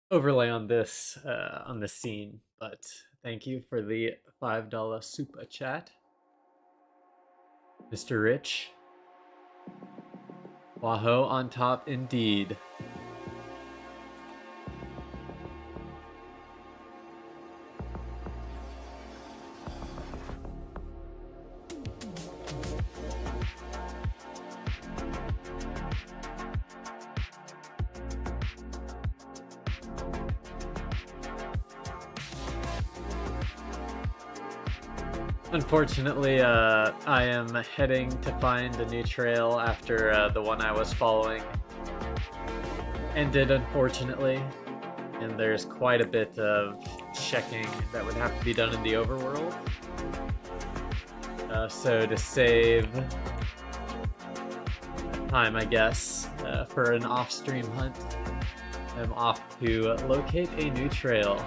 overlay on this scene. But thank you for the $5 super chat, Mr. Rich. Wahoo on top indeed. Unfortunately, I am heading to find a new trail after the one I was following ended, unfortunately. And there's quite a bit of checking that would have to be done in the overworld. So to save time, I guess, for an off-stream hunt, I'm off to locate a new trail.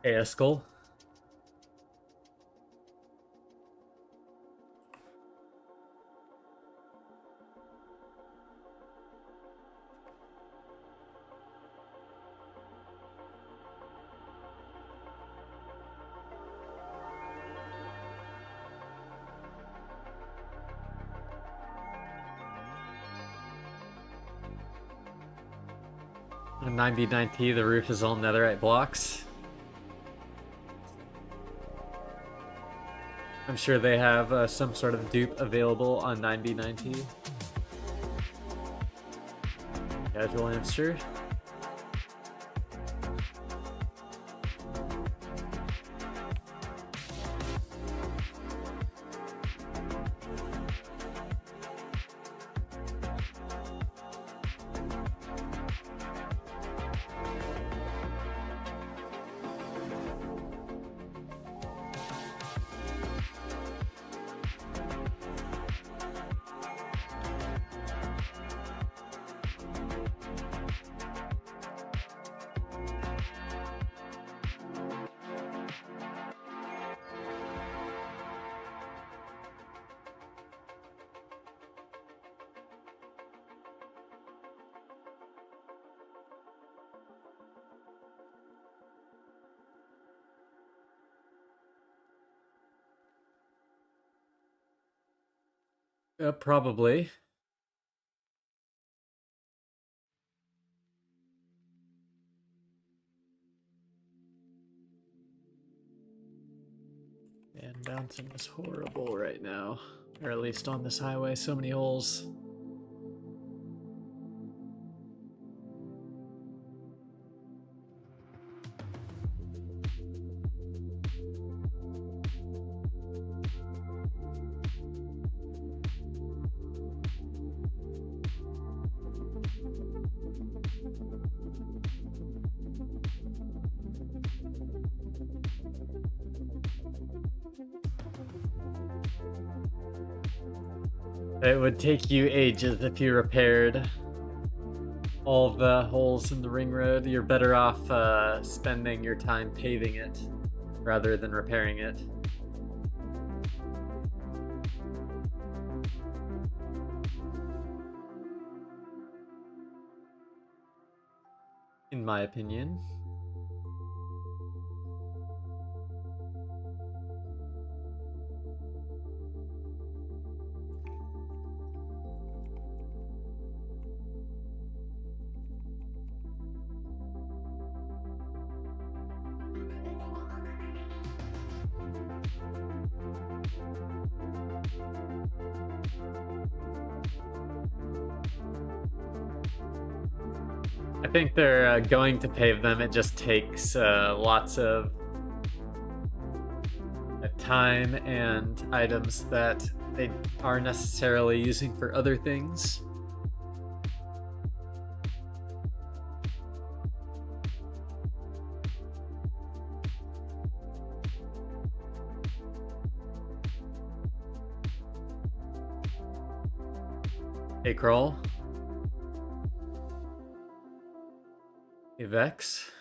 Hey, Eskel. On 9B9T, the roof is all netherite blocks. I'm sure they have some sort of dupe available on 9B9T. Casual answer. Probably. Man, bouncing is horrible right now. Or at least on this highway, so many holes. It would take you ages if you repaired all the holes in the ring road. You're better off spending your time paving it rather than repairing it. In my opinion. I think they're going to pave them. It just takes lots of time and items that they are necessarily using for other things. Hey, Kroll. Hey, Vex.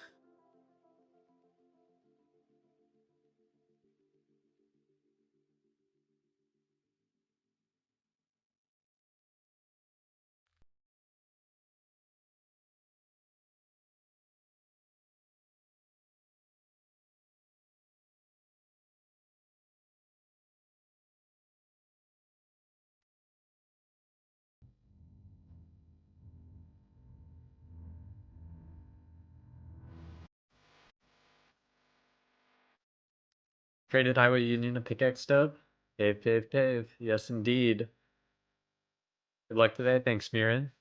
Traded Highway Union a pickaxe stub? Pave, pave, pave. Yes, indeed. Good luck today. Thanks, Miran.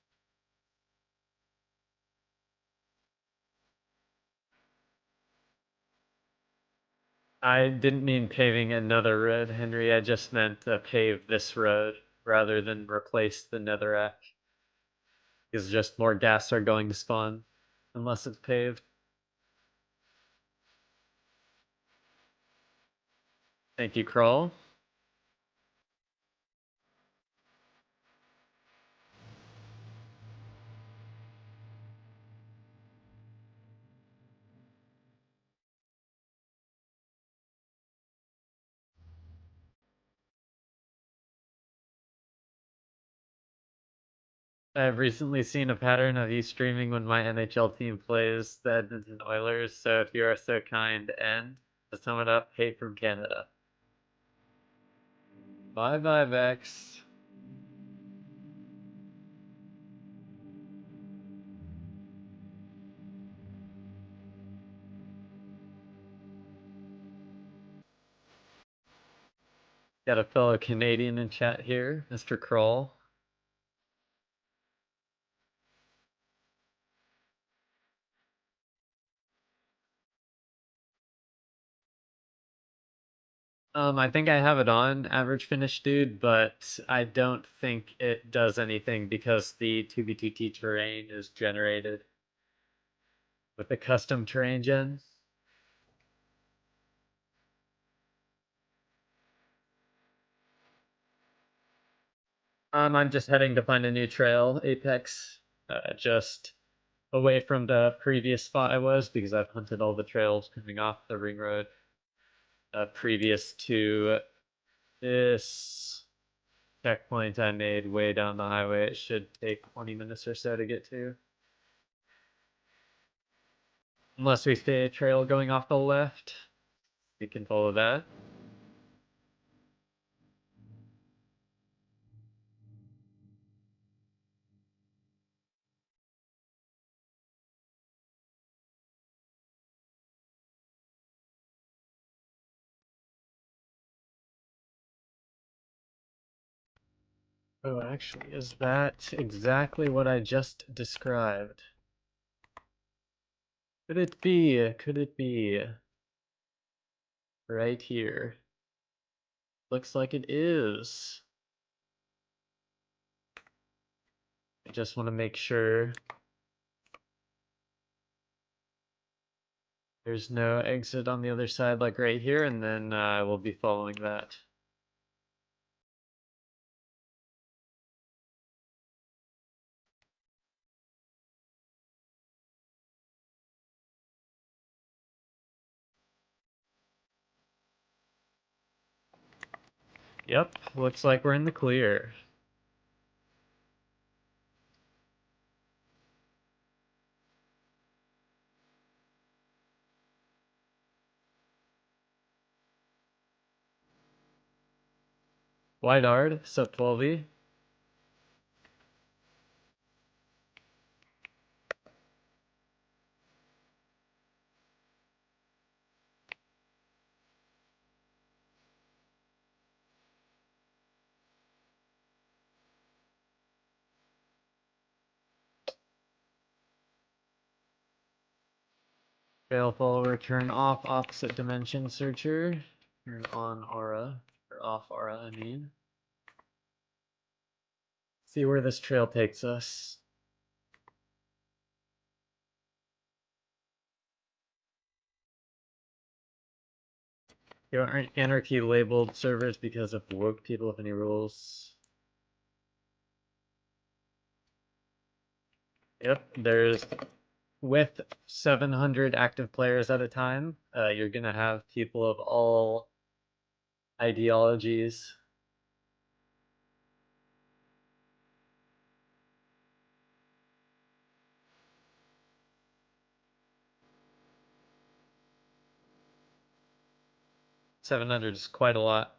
I didn't mean paving another road, Henry. I just meant pave this road rather than replace the netherrack. Because just more gas are going to spawn unless it's paved. Thank you, Crawl. I've recently seen a pattern of you streaming when my NHL team plays the Edmonton Oilers, so if you are so kind, and to sum it up, hate from Canada. Bye bye, Vex. Got a fellow Canadian in chat here, Mr. Kroll. I think I have it on average finish, dude, but I don't think it does anything because the 2v2t terrain is generated with the custom terrain gen. I'm just heading to find a new trail, Apex, just away from the previous spot I was because I've hunted all the trails coming off the ring road previous to this checkpoint I made way down the highway. It should take 20 minutes or so to get to. Unless we stay a trail going off the left, we can follow that. Oh, actually, is that exactly what I just described? Could it be? Could it be? Right here. Looks like it is. I just want to make sure there's no exit on the other side, like right here, and then we'll be following that. Yep, looks like we're in the clear. Wide Ard, sub 12E. Trail follower, turn off opposite dimension searcher. Turn on aura, or off aura, I mean. See where this trail takes us. There aren't Anarchy labeled servers because of woke people with any rules. Yep, there's with 700 active players at a time, you're gonna have people of all ideologies. $700 is quite a lot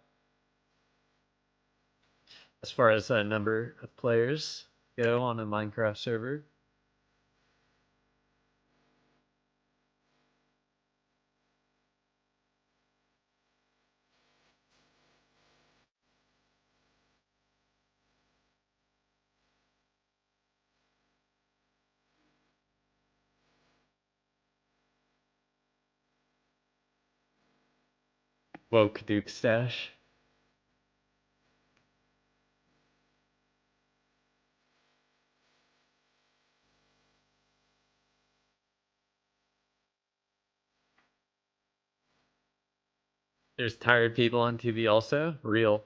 as far as a number of players go on a Minecraft server. Woke Duke stash. There's tired people on TV also? Real.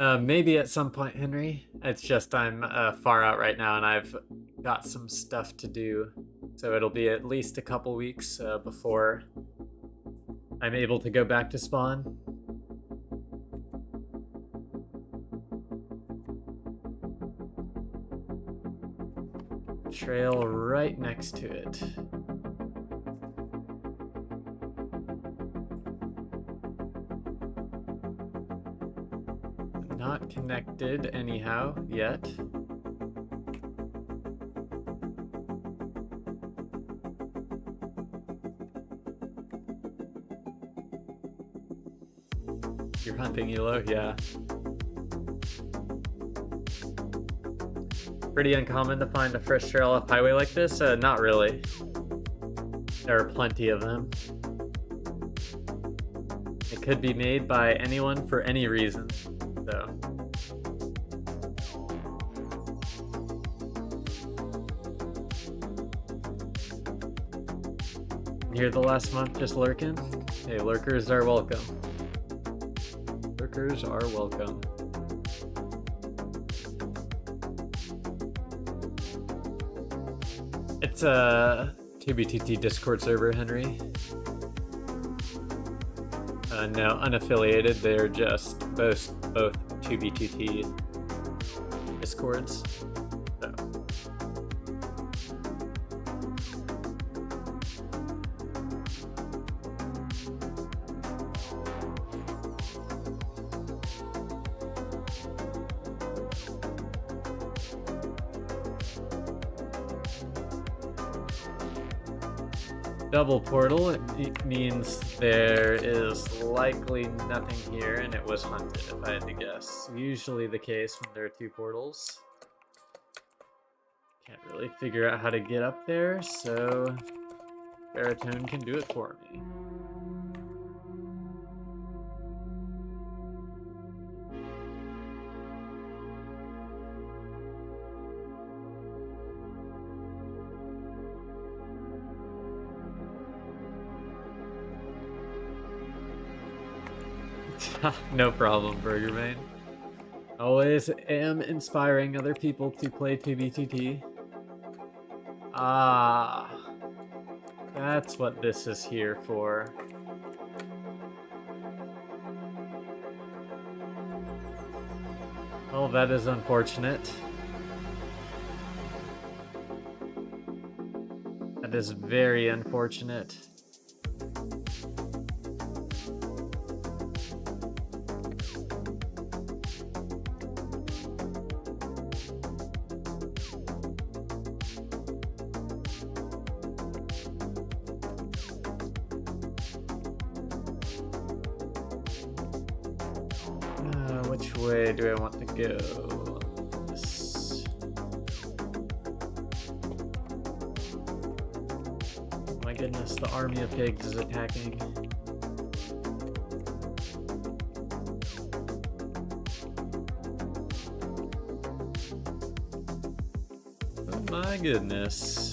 Maybe at some point, Henry. It's just I'm far out right now and I've got some stuff to do. So it'll be at least a couple weeks before I'm able to go back to spawn. Trail right next to it. Not connected anyhow yet. You're hunting Elo? Yeah. Pretty uncommon to find a fresh trail off highway like this? Not really. There are plenty of them. It could be made by anyone for any reason, though. here the last month just lurking? Hey, lurkers are welcome. Lurkers are welcome. It's a 2BTT Discord server, Henry. No, unaffiliated. They're just both 2BTT Discords. So. Double portal, it means there is likely nothing here and it was hunted, if I had to guess. Usually the case when there are two portals. Can't really figure out how to get up there, so Baritone can do it for me. No problem, Burgerman. Always am inspiring other people to play 2BTT. Ah, that's what this is here for. Oh, that is unfortunate. That is very unfortunate. Which way do I want to go? This. Oh my goodness, the army of pigs is attacking. Oh my goodness.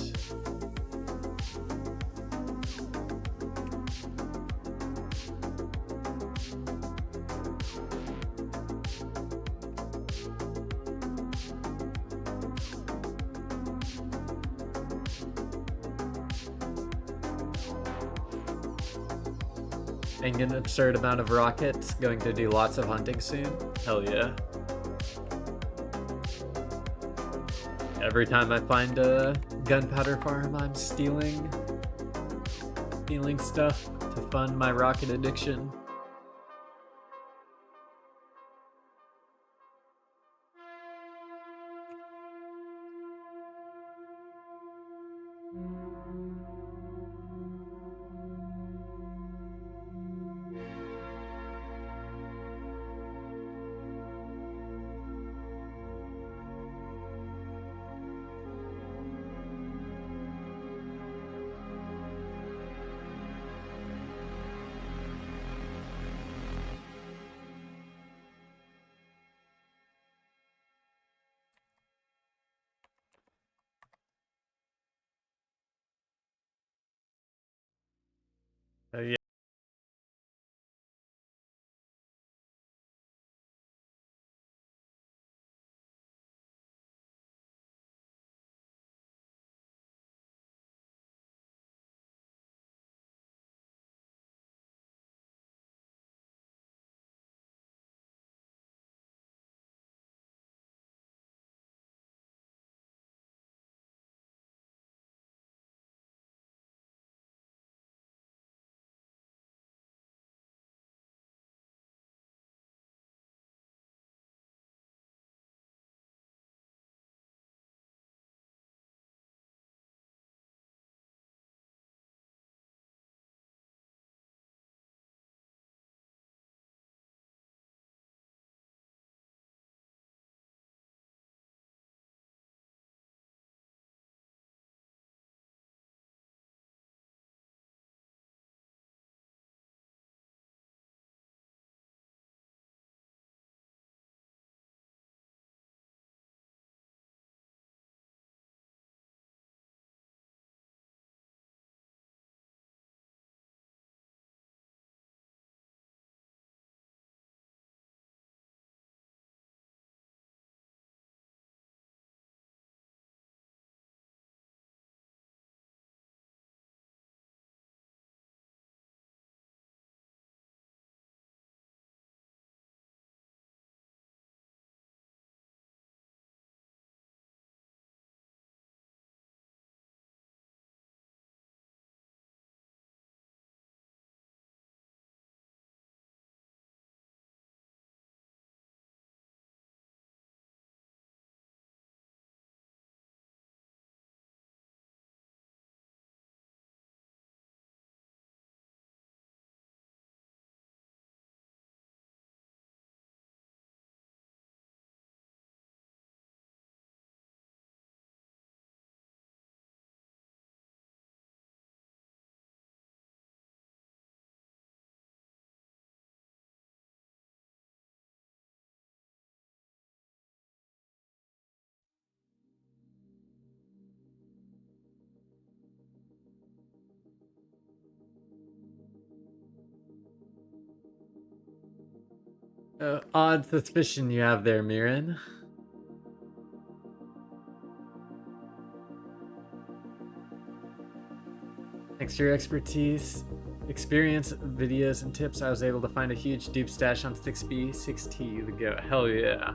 An absurd amount of rockets, going to do lots of hunting soon. Hell yeah. Every time I find a gunpowder farm, I'm stealing stuff to fund my rocket addiction. Odd suspicion you have there, Mirren. Thanks to your expertise, experience, videos, and tips, I was able to find a huge dupe stash on 6B, 6T. The go. Hell yeah.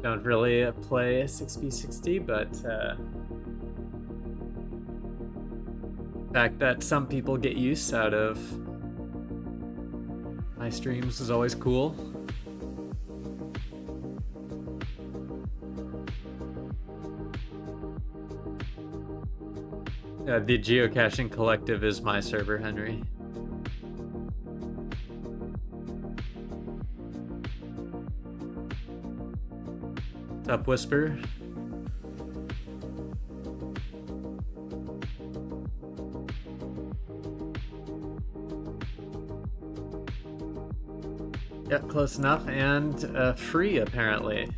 Don't really play 6B, 6T, but the fact that some people get use out of my streams is always cool. The Geocaching Collective is my server, Henry. What's up, Whisper? Yep, close enough, and free apparently.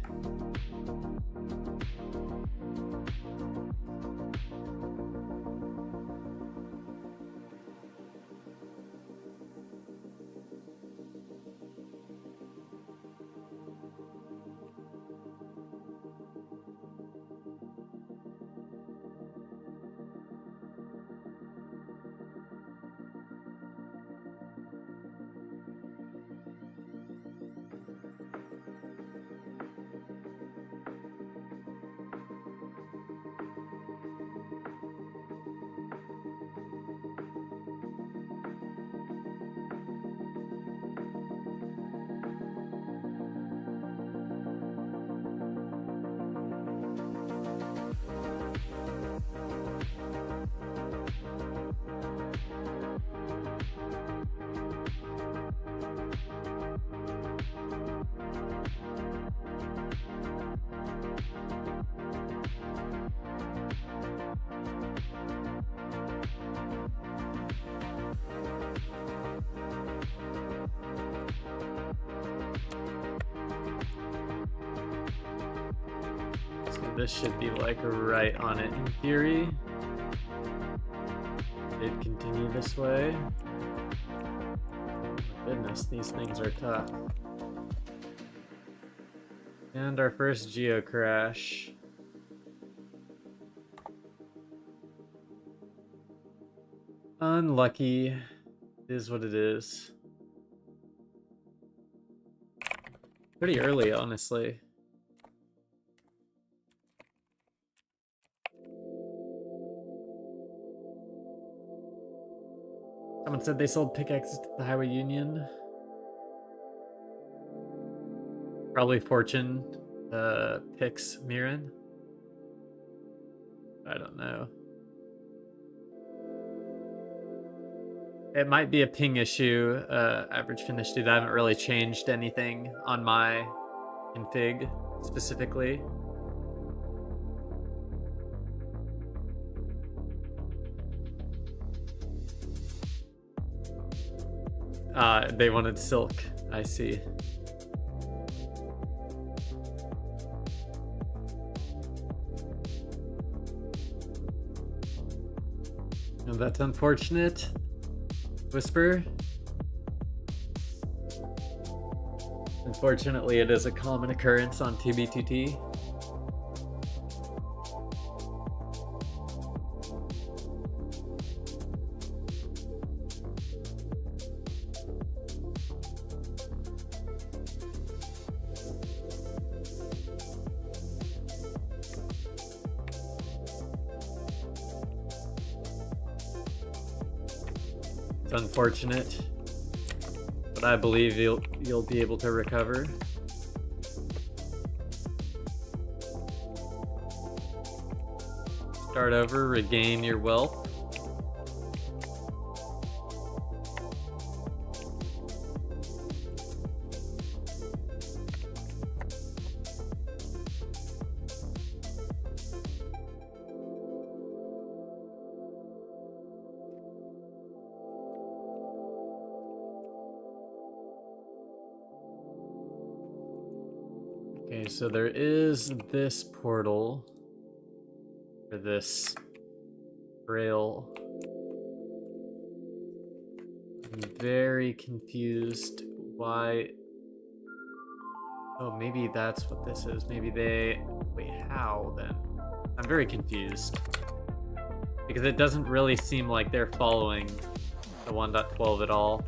This should be like right on it in theory. Did continue this way. Goodness, these things are tough. And our first geo crash. Unlucky. It is what it is. Pretty early, honestly. Someone said they sold pickaxes to the Highway Union. Probably Fortune picks Mirren. I don't know. It might be a ping issue, average finish dude. I haven't really changed anything on my config specifically. They wanted silk, I see. Oh, that's unfortunate. Whisper. Unfortunately, it is a common occurrence on TBTT. It's unfortunate, but I believe you'll be able to recover. Start over, regain your wealth. Okay, so there is this portal for this trail. I'm very confused why Oh, maybe that's what this is. Maybe they... Wait, how then? I'm very confused. Because it doesn't really seem like they're following the 1.12 at all.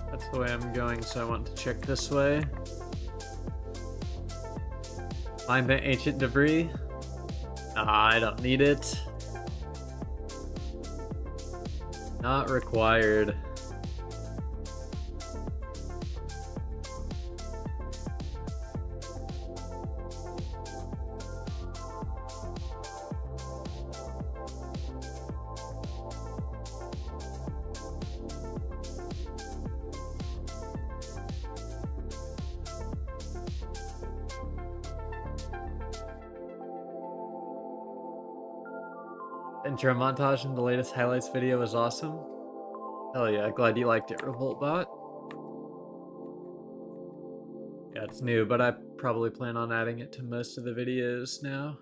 That's the way I'm going, so I want to check this way. Find the ancient debris. I don't need it. Not required. Intro montage in the latest highlights video was awesome. Hell yeah, glad you liked it, RevoltBot. Yeah, it's new, but I probably plan on adding it to most of the videos now.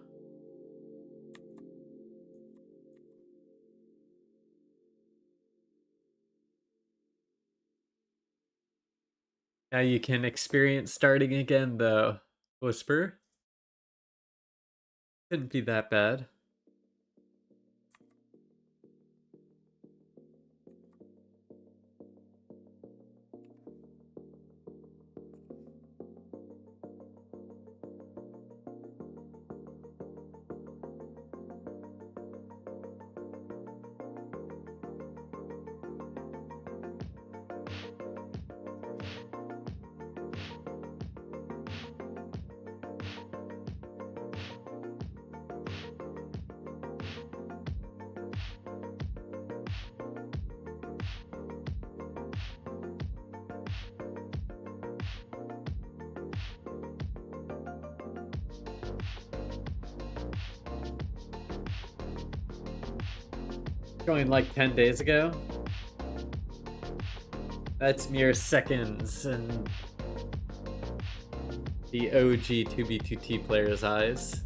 Now you can experience starting again though. Whisper? Couldn't be that bad. Joined like 10 days ago. That's mere seconds in the OG 2B2T player's eyes.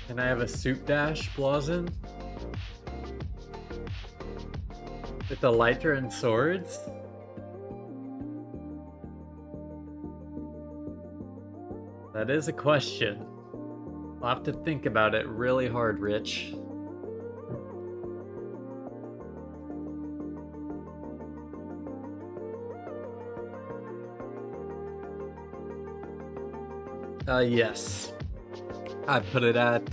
Can I have a soup dash, Blazin? With the lighter and swords? That is a question. I'll have to think about it really hard, Rich. Yes. I put it at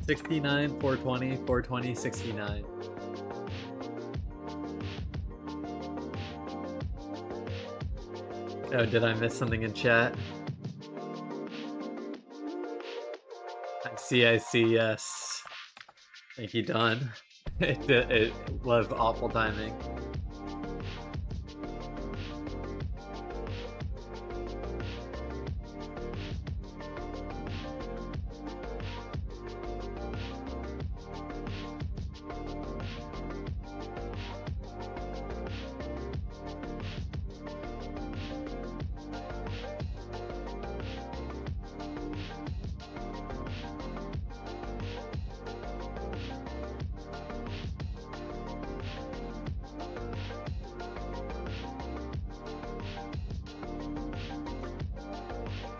69, 420, 420, 69. Oh, did I miss something in chat? I see, yes. Thank you, Don. It was awful timing.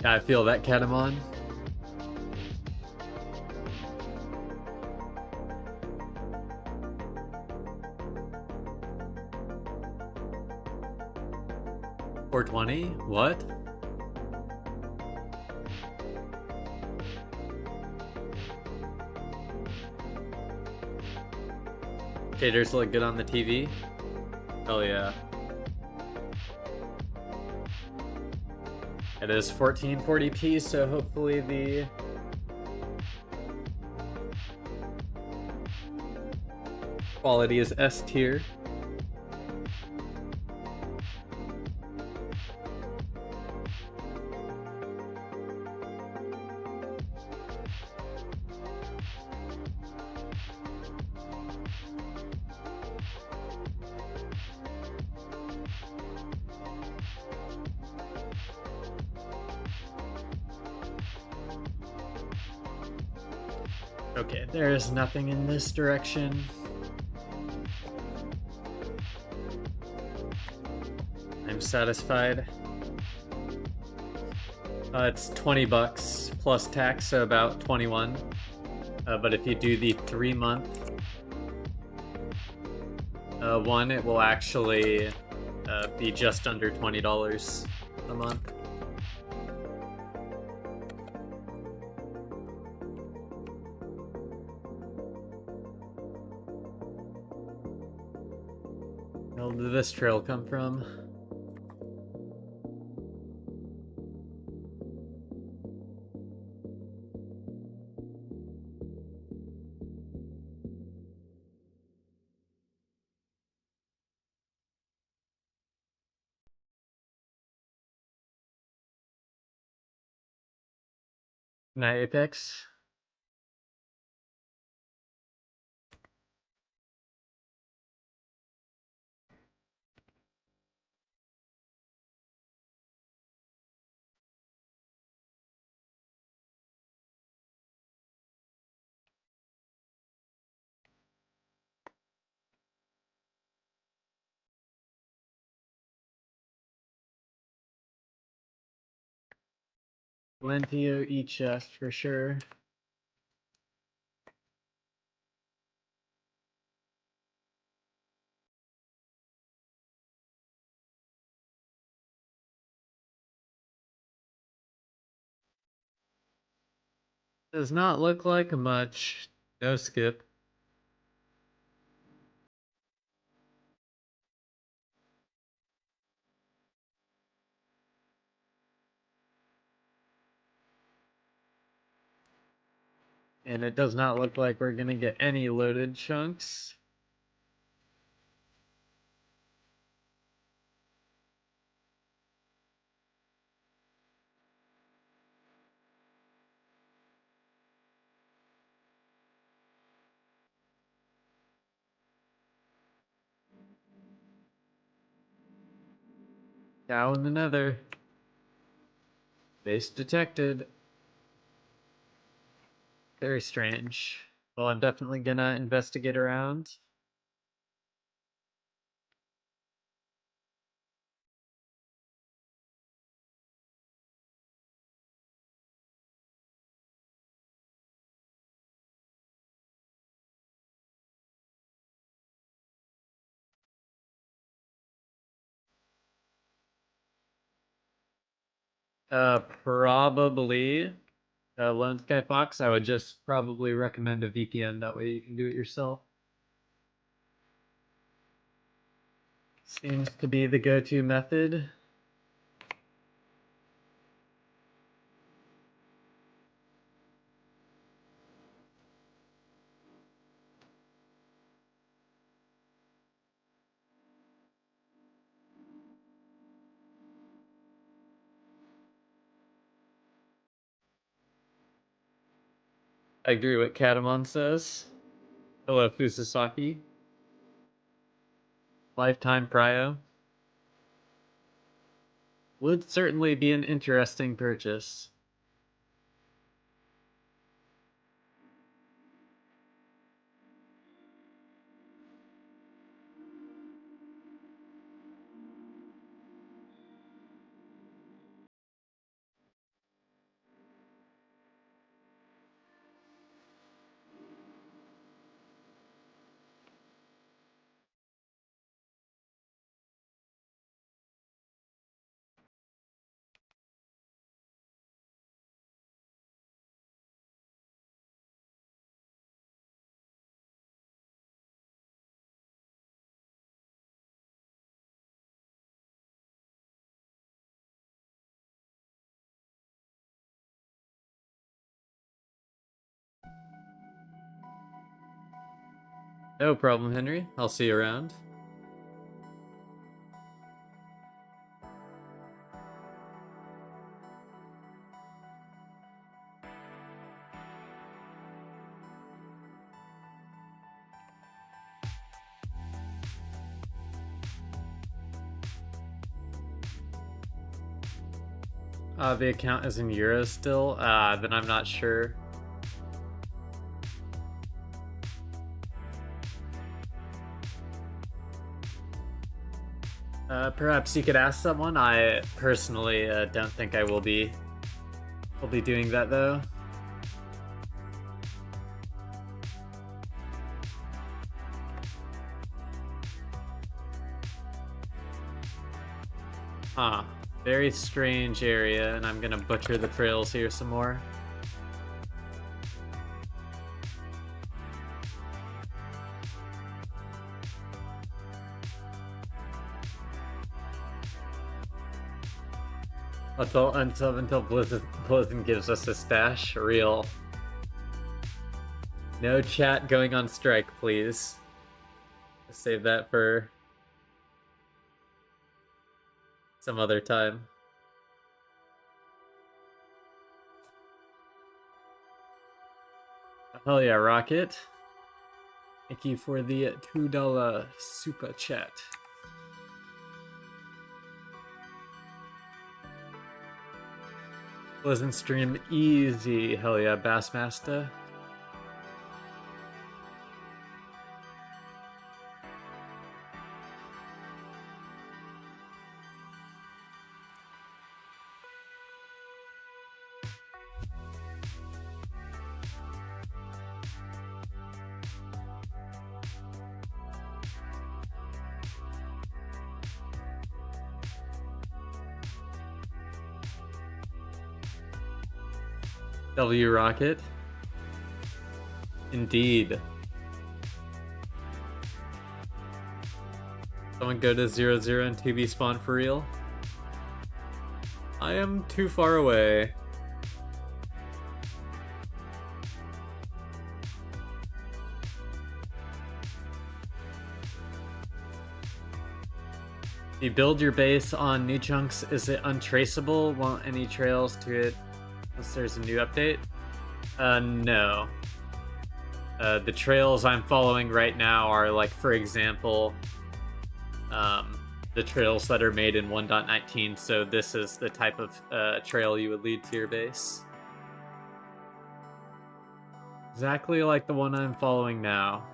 Yeah, I feel that, Catamon. $420? What? Shaders look good on the TV. Hell yeah. It is 1440p, so hopefully the quality is S tier. Okay, there's nothing in this direction. I'm satisfied. It's 20 bucks plus tax, so about 21. But if you do the 3-month one, it will actually be just under $20 a month. Where did this trail come from? Night Apex? Lentio E-chest for sure. Does not look like much. No skip. And it does not look like we're gonna get any loaded chunks. Down another. Base detected. Very strange. Well, I'm definitely gonna investigate around. Probably. Lone Sky Fox, I would just probably recommend a VPN. That way you can do it yourself. Seems to be the go-to method. I agree with what Katamon says. Hello, Fusasaki. Lifetime Prio. Would certainly be an interesting purchase. No problem, Henry. I'll see you around. The account is in euros still. Then I'm not sure. Perhaps you could ask someone. I personally don't think I will be doing that though. Huh. Very strange area, and I'm gonna butcher the trails here some more. Until Blizzard gives us a stash. Real. No chat going on strike, please. Save that for some other time. Hell yeah, Rocket. Thank you for the $2 super chat. Pleasant stream easy. Hell yeah, Bassmaster. W Rocket. Indeed. Someone go to 00 and 2B spawn for real? I am too far away. You build your base on new chunks. Is it untraceable? Want any trails to it unless there's a new update? No. The trails I'm following right now are like, for example, the trails that are made in 1.19, so this is the type of trail you would lead to your base. Exactly like the one I'm following now.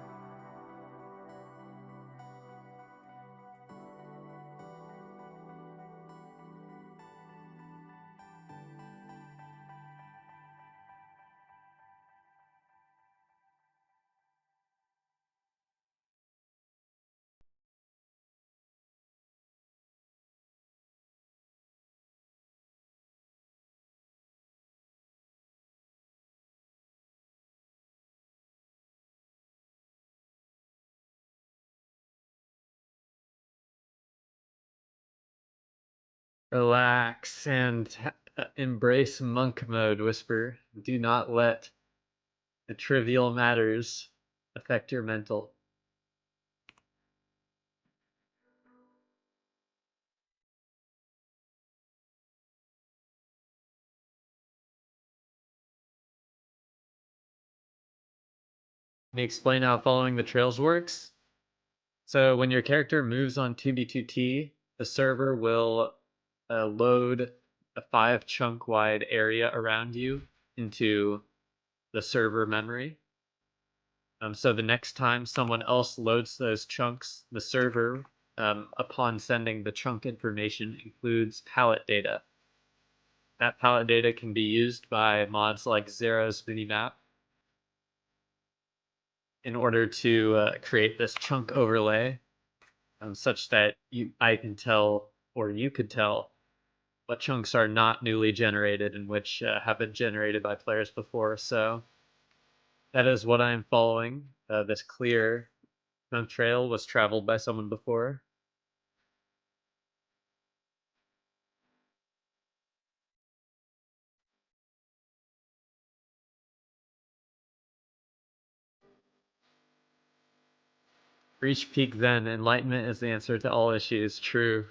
Relax and embrace monk mode, Whisper. Do not let the trivial matters affect your mental. Let me explain how following the trails works. So when your character moves on 2B2T, the server will load a 5 chunk wide area around you into the server memory. So the next time someone else loads those chunks, the server, upon sending the chunk information, includes palette data. That palette data can be used by mods like Zero's Minimap in order to create this chunk overlay, such that I can tell, or you could tell, what chunks are not newly generated and which have been generated by players before. So that is what I'm following. This clear chunk trail was traveled by someone before. Reach peak Zen. Enlightenment is the answer to all issues. True.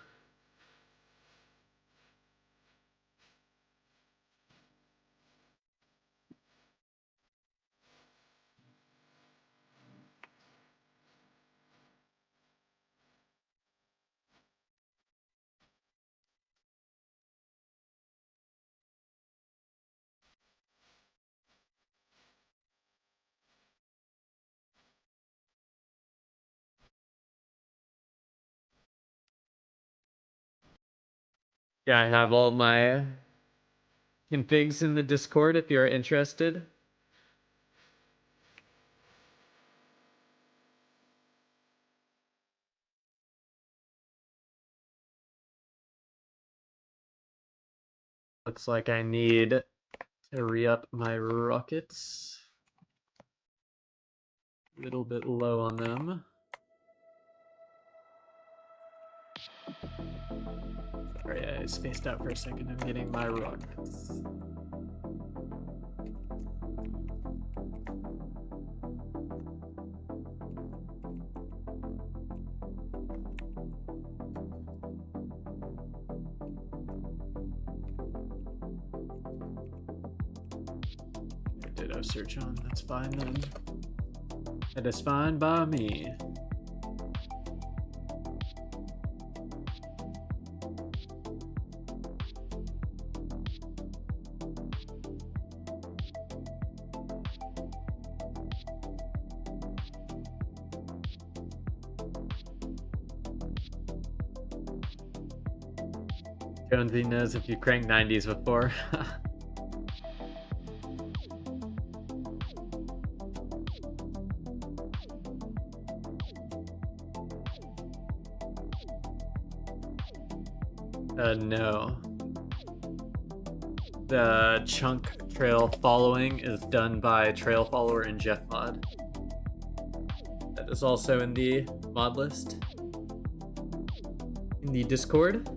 Yeah, I have all my configs in the Discord if you're interested. Looks like I need to re-up my rockets. A little bit low on them. Sorry, I spaced out for a second. I'm getting my rockets. Ditto search on. That's fine then. That is fine by me. Jonesy knows if you cranked 90s before. No. The chunk trail following is done by Trail Follower and Jeff Mod. That is also in the mod list. In the Discord.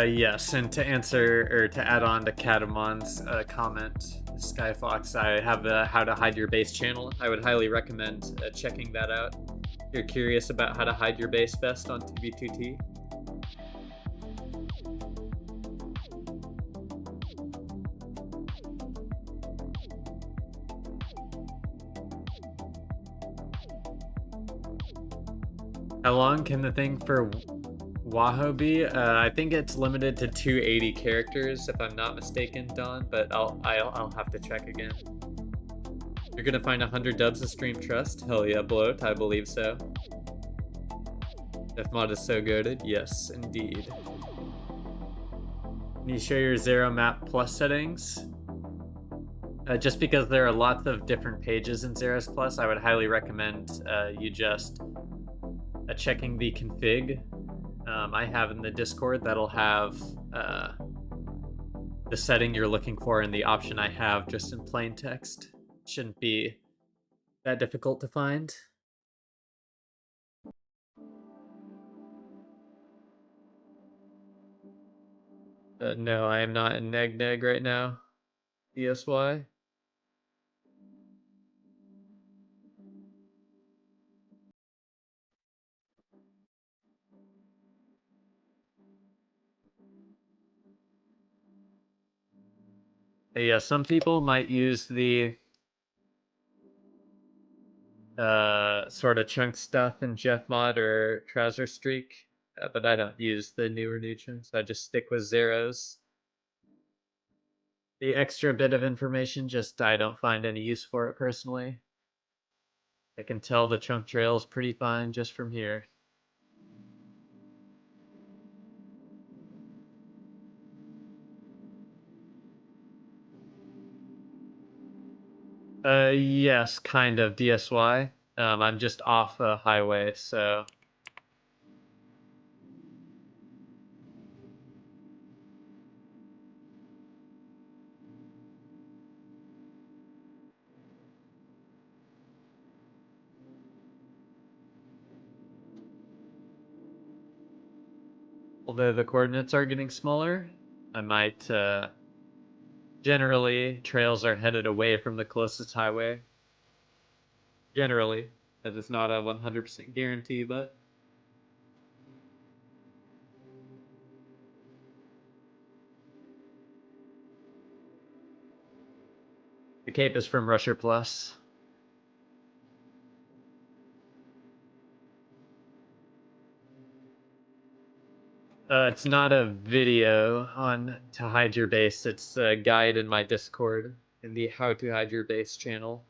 Yes, and to answer or to add on to Catamon's comment, Skyfox, I have the How to Hide Your Base channel. I would highly recommend checking that out. If you're curious about how to hide your base best on 2b2t. How long can the thing for Wahoo be? I think it's limited to 280 characters, if I'm not mistaken, Don. But I'll have to check again. You're gonna find 100 dubs of Stream Trust. Hell yeah, bloat. I believe so. Deathmod is so goated. Yes, indeed. Can you show your Zero Map Plus settings? Just because there are lots of different pages in Zeros Plus, I would highly recommend you just checking the config I have in the Discord. That'll have the setting you're looking for and the option I have just in plain text. Shouldn't be that difficult to find. No, I am not in Neg Neg right now. ESY. Yeah, some people might use the sort of chunk stuff in Jeff Mod or Trouser Streak, but I don't use the newer new chunks. I just stick with zeros. The extra bit of information, just I don't find any use for it personally. I can tell the chunk trail is pretty fine just from here. Yes, kind of, DSY. I'm just off a highway, so although the coordinates are getting smaller, I might generally trails are headed away from the closest highway. Generally, that is not a 100% guarantee, but the Cape is from Rusher Plus. It's not a video on to hide your base. It's a guide in my Discord in the How to Hide Your Base channel.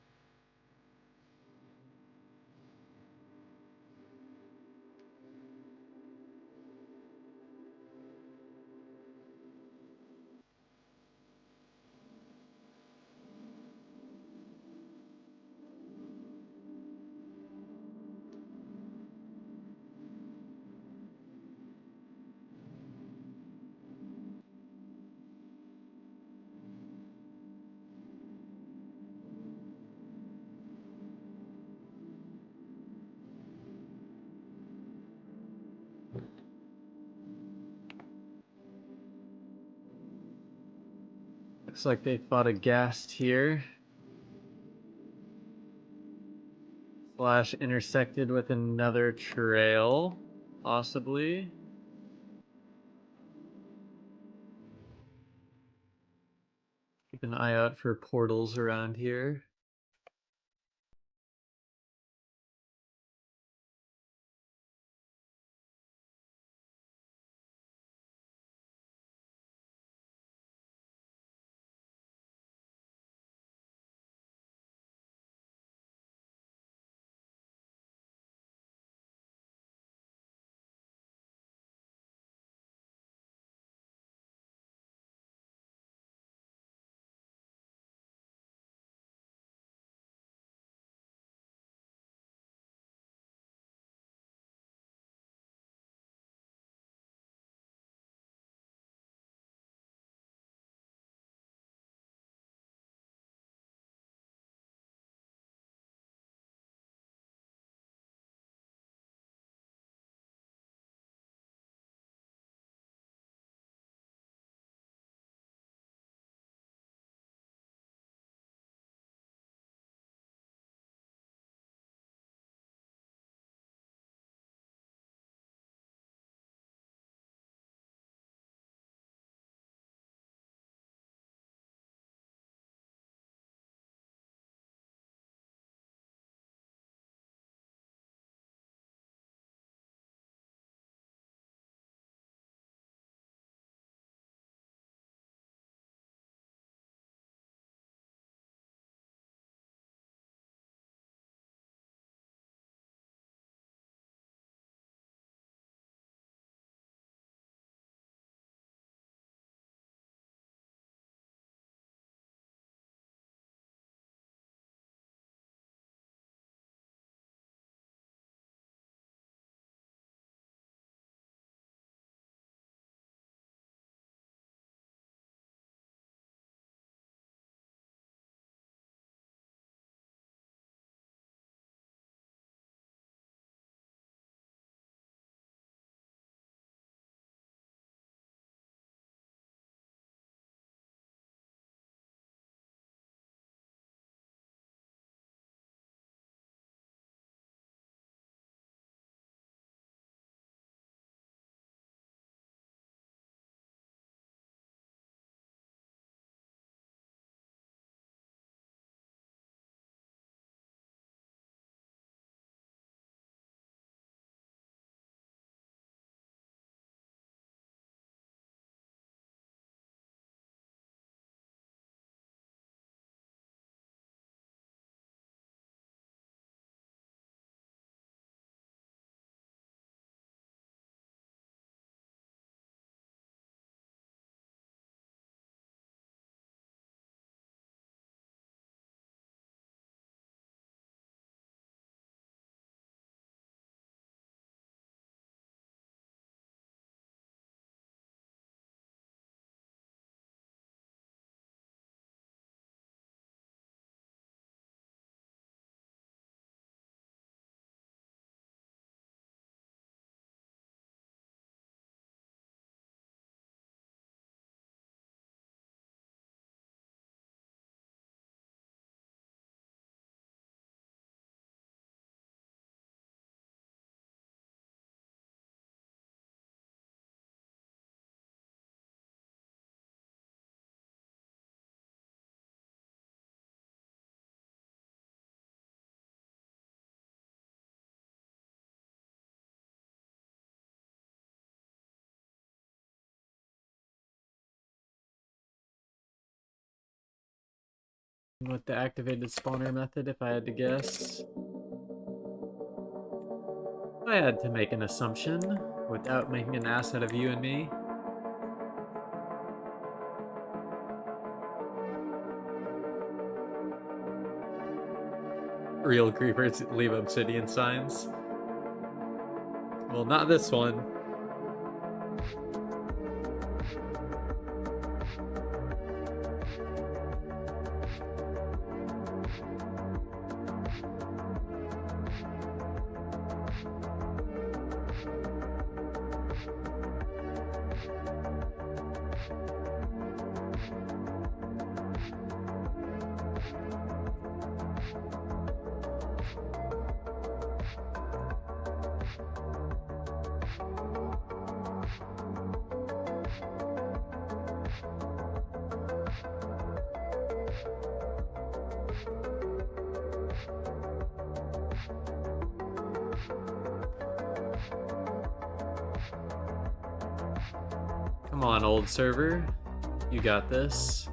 Looks like they fought a ghast here. Slash intersected with another trail, possibly. Keep an eye out for portals around here. with the activated spawner method if I had to guess. I had to make an assumption without making an ass out of you and me. Real creepers leave obsidian signs. Well, not this one. Come on, old server. You got this.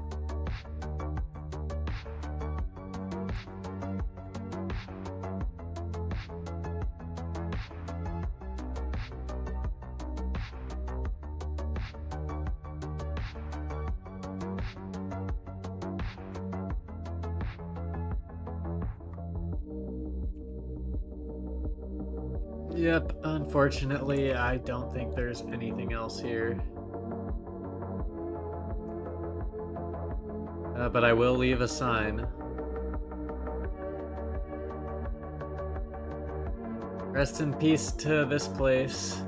Yep, unfortunately, I don't think there's anything else here. But I will leave a sign. Rest in peace to this place.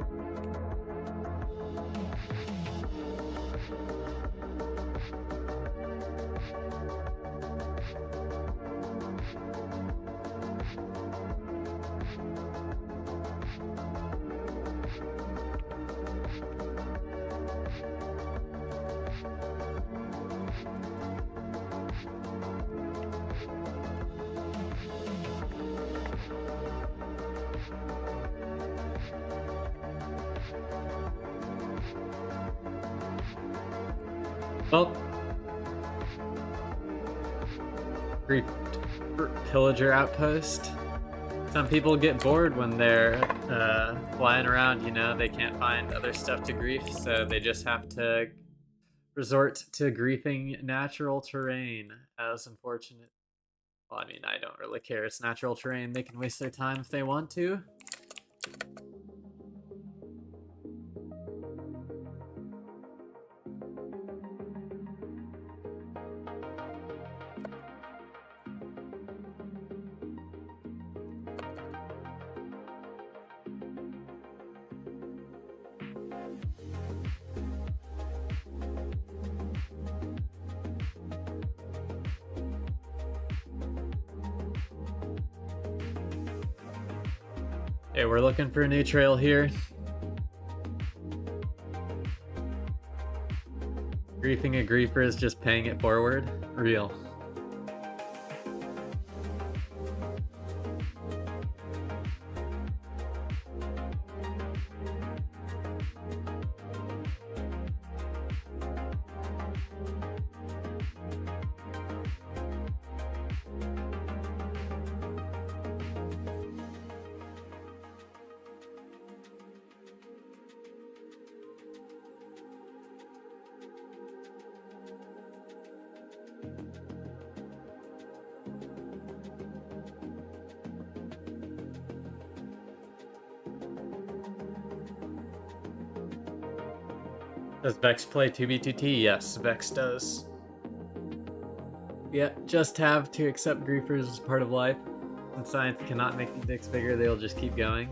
Well, pillager outpost. Some people get bored when they're flying around, you know, they can't find other stuff to grief, so they just have to resort to griefing natural terrain as unfortunate. Well, I mean, I don't really care, it's natural terrain, they can waste their time if they want to. Okay, we're looking for a new trail here. Griefing a griefer is just paying it forward. Real. Does Vex play 2b2t? Yes, Vex does. Yeah, just have to accept griefers as part of life. Since science cannot make the dicks bigger, they'll just keep going.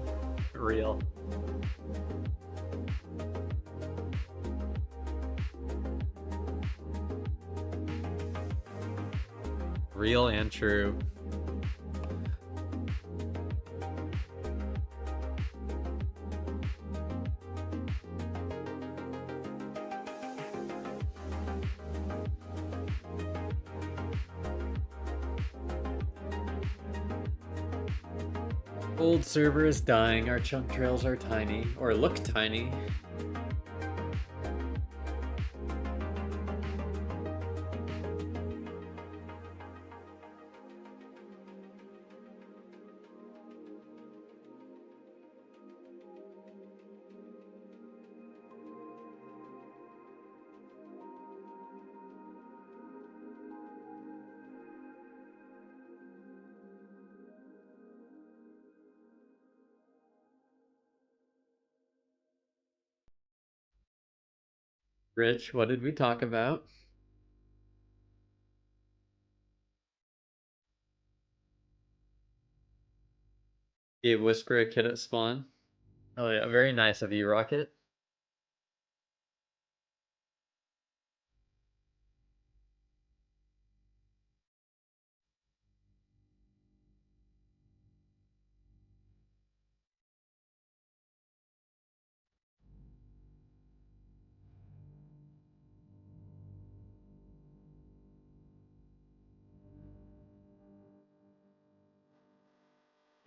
Real. Real and true. Old server is dying, our chunk trails are tiny, or look tiny. Rich, what did we talk about? You whisper a kid at spawn. Oh yeah, very nice of you, Rocket.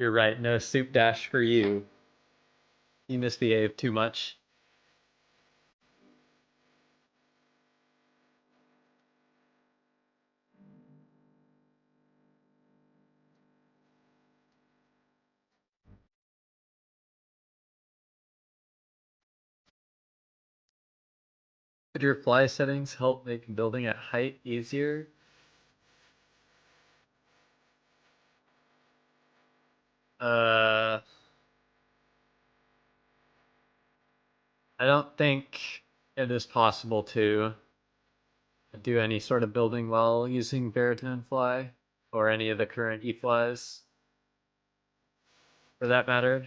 You're right, no soup dash for you. You misbehaved too much. Could your fly settings help make building at height easier? Uh, I don't think it is possible to do any sort of building while using baritone fly, or any of the current e-flies, for that matter.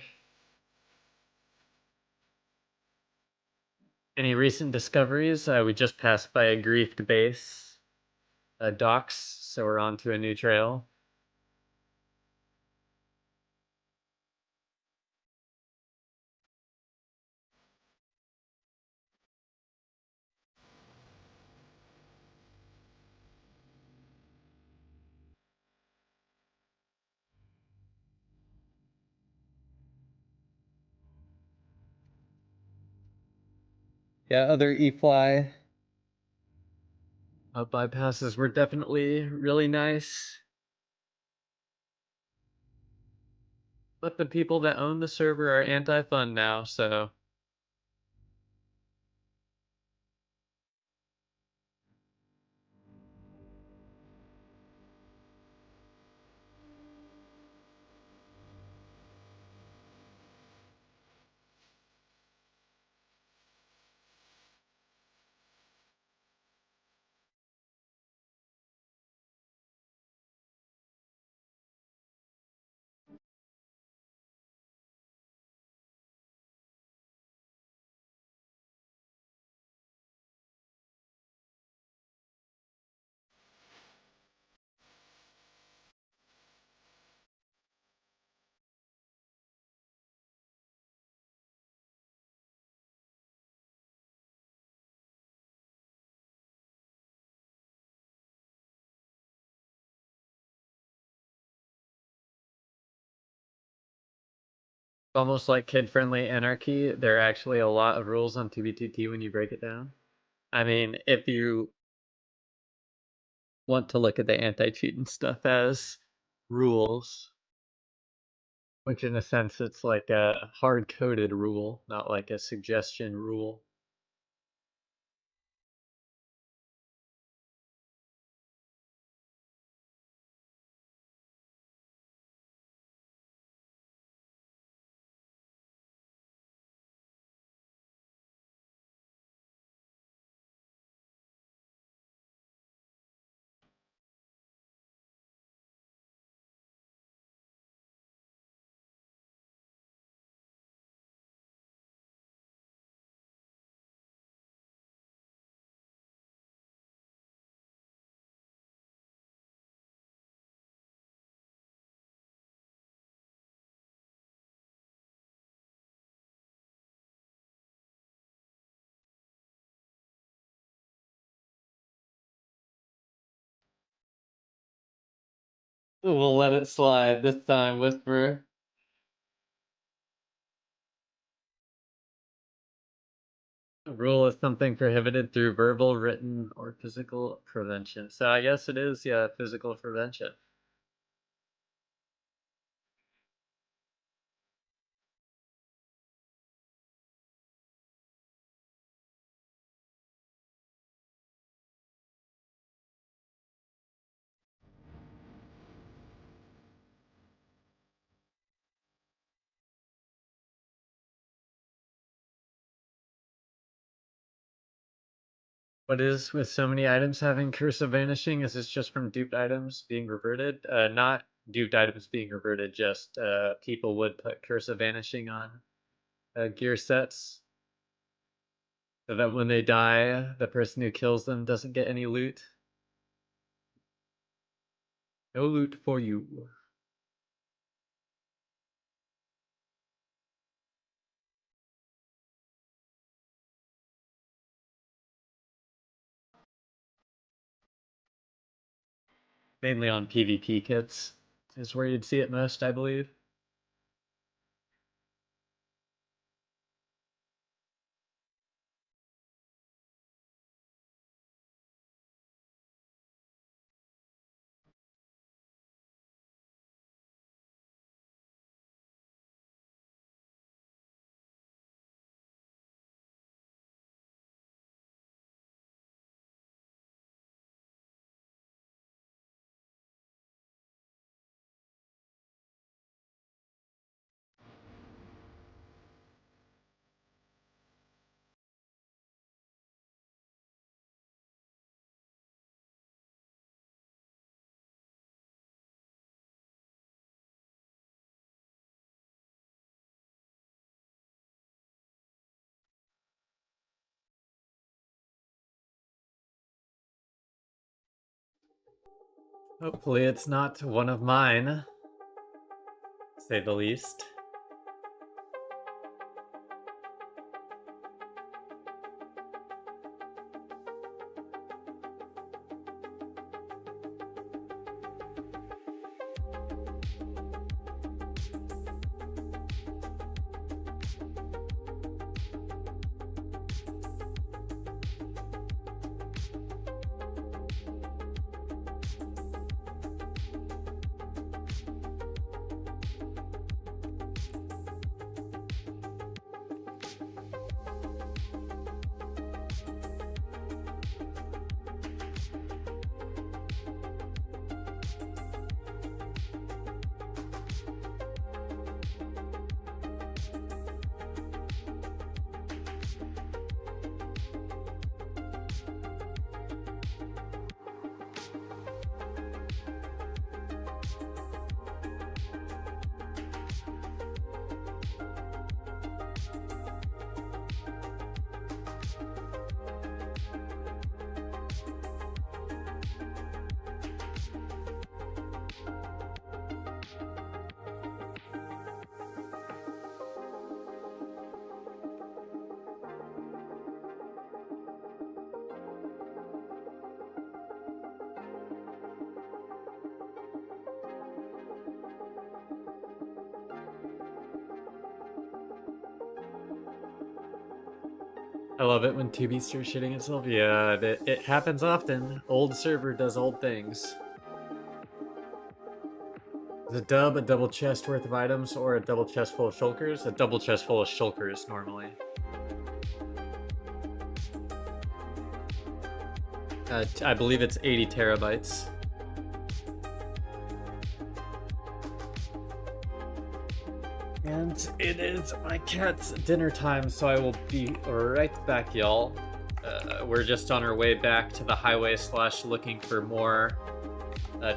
Any recent discoveries? We just passed by a griefed base, docks, so we're on to a new trail. Yeah, other e-fly bypasses were definitely really nice. But the people that own the server are anti-fun now, so almost like kid-friendly Anarchy. There are actually a lot of rules on 2b2t when you break it down. I mean, if you want to look at the anti-cheat and stuff as rules, which in a sense it's like a hard-coded rule, not like a suggestion rule. We'll let it slide this time, Whisperer. A rule is something prohibited through verbal, written, or physical prevention. So I guess it is, yeah, physical prevention. What is with so many items having curse of vanishing? Is this just from duped items being reverted? Not duped items being reverted, just people would put curse of vanishing on gear sets so that when they die, the person who kills them doesn't get any loot. No loot for you. Mainly on PvP kits is where you'd see it most, I believe. Hopefully it's not one of mine, to say the least. I love it when 2B starts shitting itself. Yeah, it happens often. Old server does old things. Is a dub a double chest worth of items or a double chest full of shulkers? A double chest full of shulkers, normally. I believe it's 80 terabytes. And it is my cat's dinner time, so I will be right back, y'all. We're just on our way back to the highway / looking for more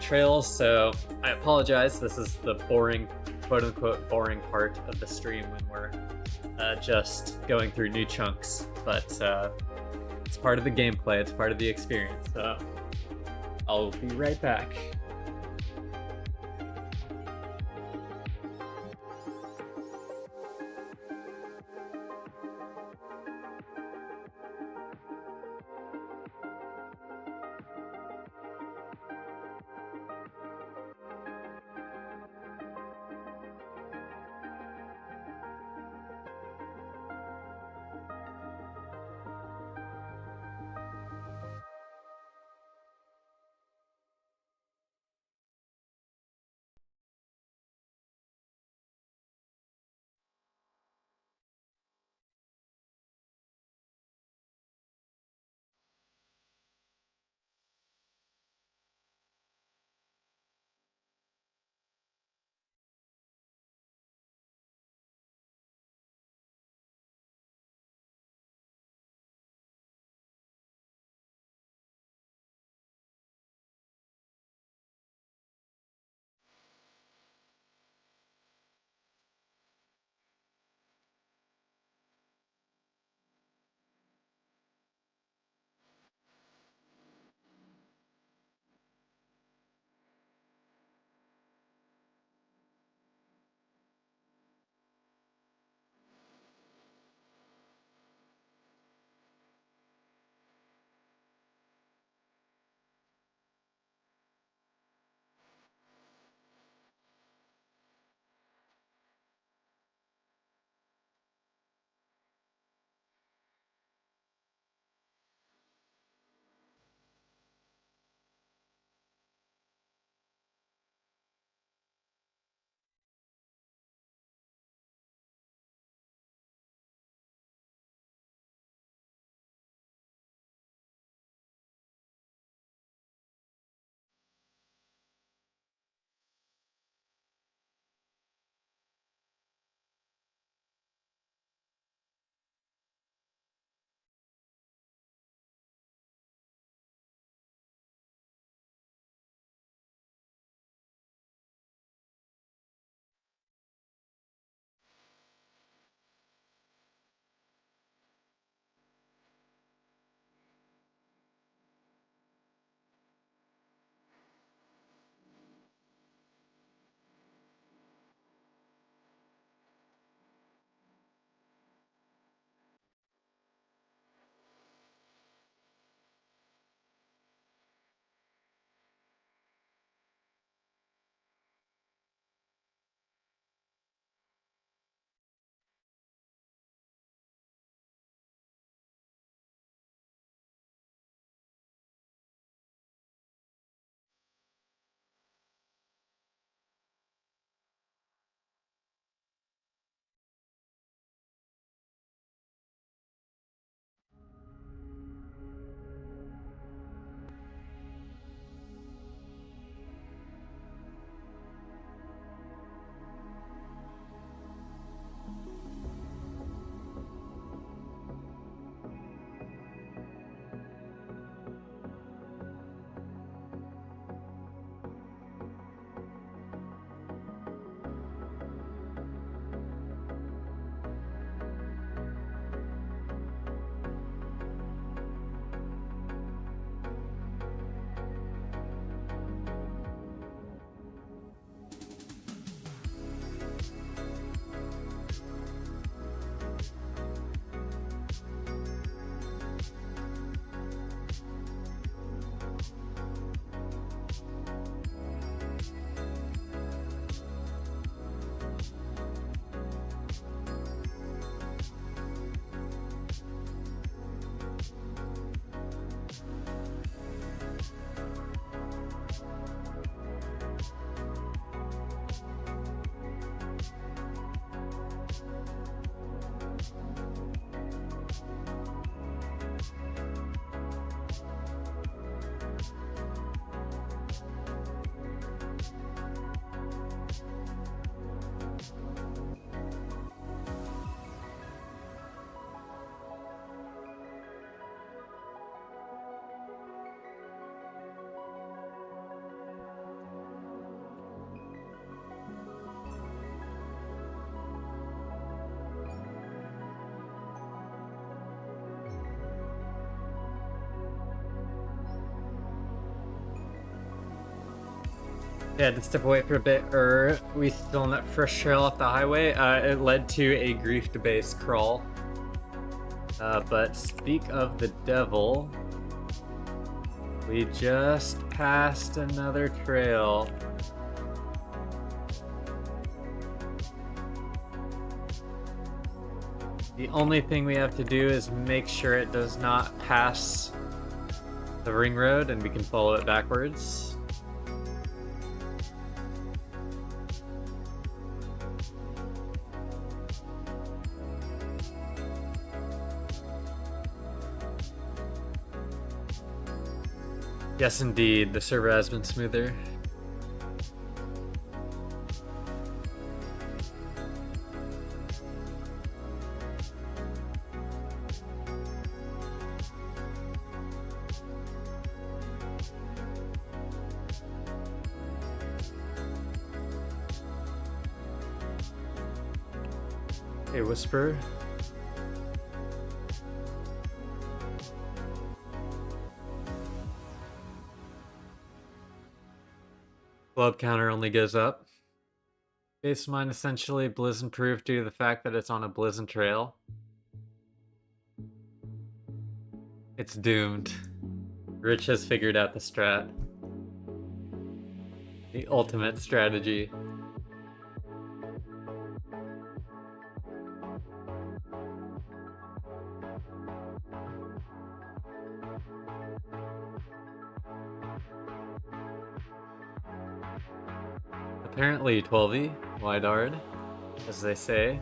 trails, so I apologize. This is the boring, quote-unquote boring part of the stream when we're just going through new chunks, but it's part of the gameplay, it's part of the experience, so I'll be right back. Yeah, to step away for a bit, we still on that fresh trail off the highway. It led to a grief-based crawl. But speak of the devil, we just passed another trail. The only thing we have to do is make sure it does not pass the ring road and we can follow it backwards. Yes, indeed, the server has been smoother. A whisper. Club counter only goes up. Base mine essentially Blizzard proof due to the fact that it's on a Blizzard trail. It's doomed. Rich has figured out the strat. The ultimate strategy. Apparently 12E, Widard, as they say.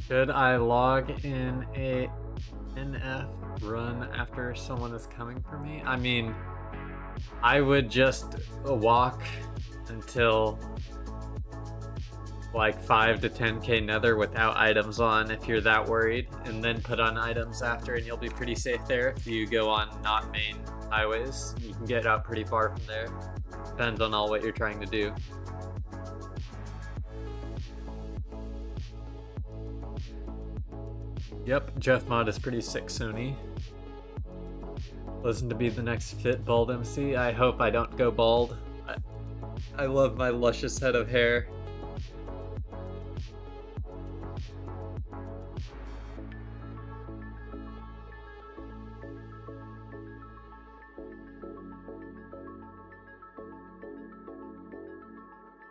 Should I log in a NF run after someone is coming for me? I mean, I would just walk until like 5 to 10k nether without items on if you're that worried, and then put on items after and you'll be pretty safe there. If you go on not main highways, you can get out pretty far from there. Depends on all what you're trying to do. Yep, Jeff Mod is pretty sick, Sony. Listen to be the next fit bald MC. I hope I don't go bald. I love my luscious head of hair.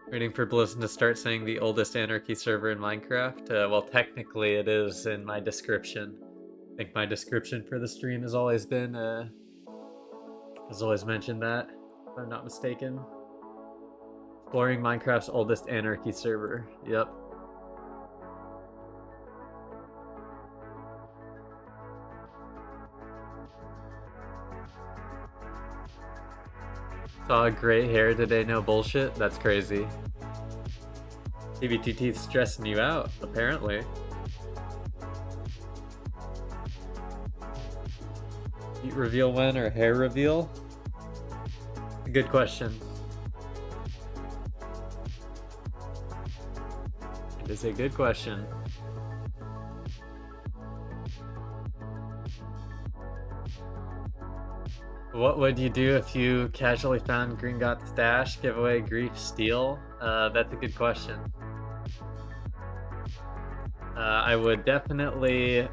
Waiting for Blizzard to start saying the oldest Anarchy server in Minecraft. Well, technically it is in my description. I think my description for the stream has always been, has always mentioned that, if I'm not mistaken. Exploring Minecraft's oldest Anarchy server. Yep. Saw gray hair today, no bullshit? That's crazy. TBTT's stressing you out, apparently. Feet reveal when or hair reveal? A good question. It is a good question. What would you do if you casually found Gringot's stash? Giveaway, grief, steal? That's a good question. I would definitely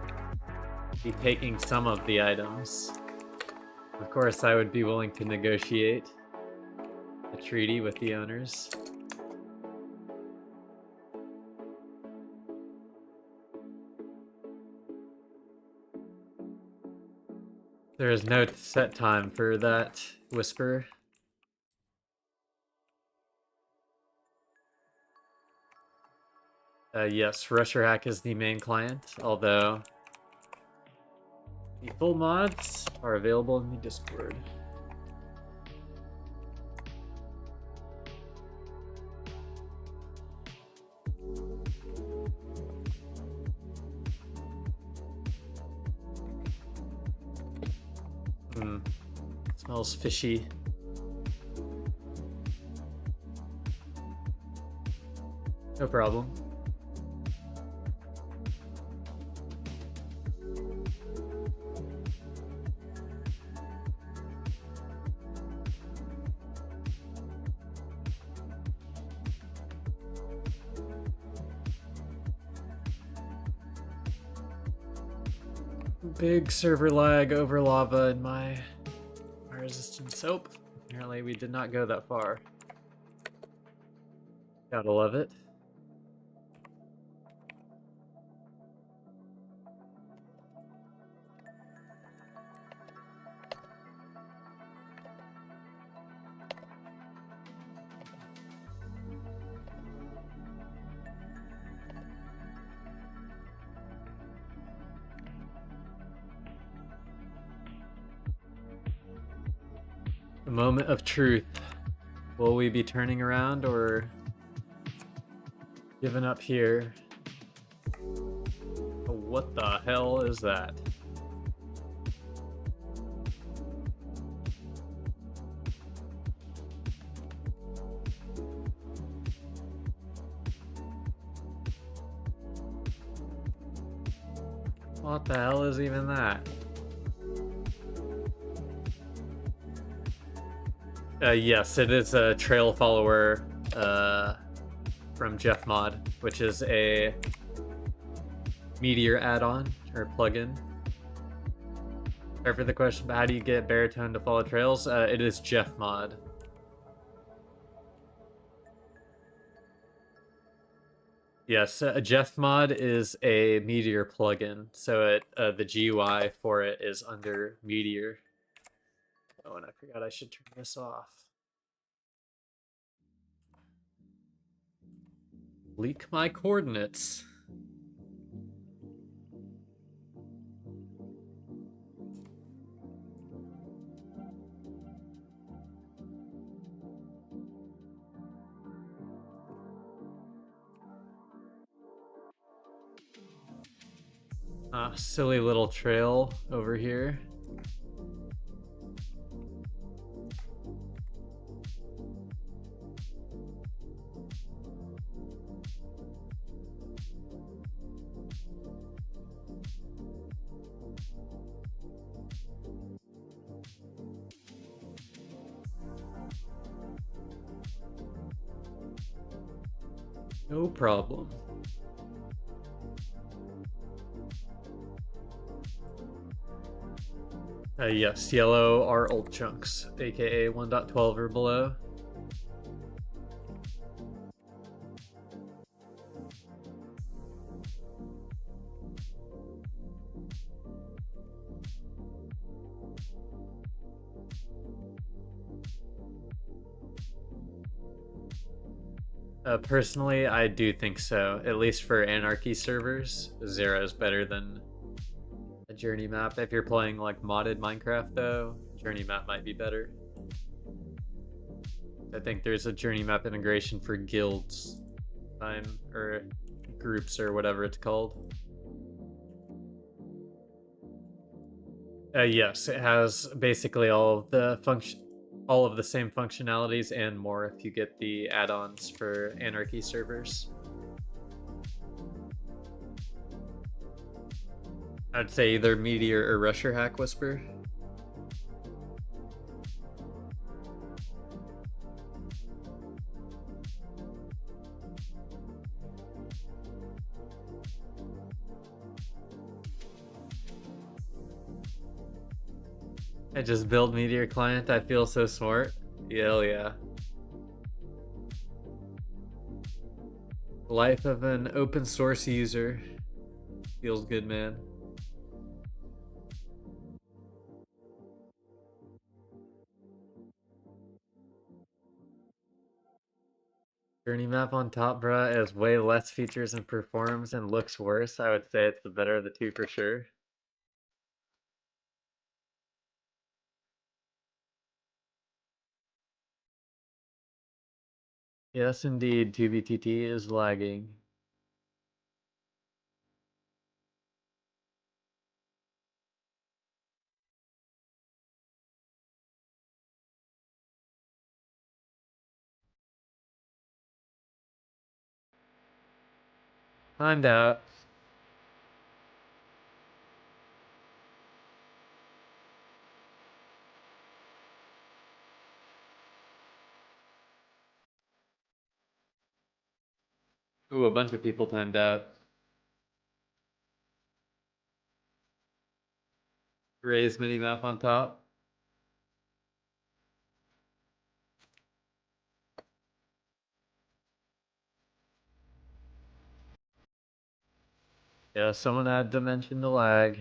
be taking some of the items. Of course, I would be willing to negotiate a treaty with the owners. There is no set time for that whisper. Yes, Rusher Hack is the main client, although the full mods are available in the Discord. Smells fishy. No problem. Big server lag over lava in my resistant soap. Apparently we did not go that far. Gotta love it. The moment of truth. Will we be turning around or giving up here? What the hell is that? What the hell is even that? Yes, it is a trail follower from Jeff Mod, which is a Meteor add-on or plugin. Sorry for the question, but how do you get baritone to follow trails? It is Jeff Mod. Yes, Jeff Mod is a Meteor plugin, so the GUI for it is under Meteor. Oh, and I forgot I should turn this off. Leak my coordinates. Silly little trail over here. No problem. Yes, yellow are old chunks, aka 1.12 or below. Personally, I do think so. At least for Anarchy servers, 0 is better than a journey map. If you're playing like modded Minecraft though, journey map might be better. I think there's a journey map integration for guilds, or groups or whatever it's called. Yes, it has basically all of the same functionalities and more if you get the add-ons for Anarchy servers. I'd say either Meteor or Rusher Hack Whisper. I just built Meteor client. I feel so smart. Hell yeah. Life of an open source user. Feels good, man. Journey map on top, bruh, has way less features and performs and looks worse. I would say it's the better of the two for sure. Yes, indeed, 2BTT is lagging. Timed out. Ooh, a bunch of people timed out. Raised mini map on top. Yeah, someone had to mention the lag.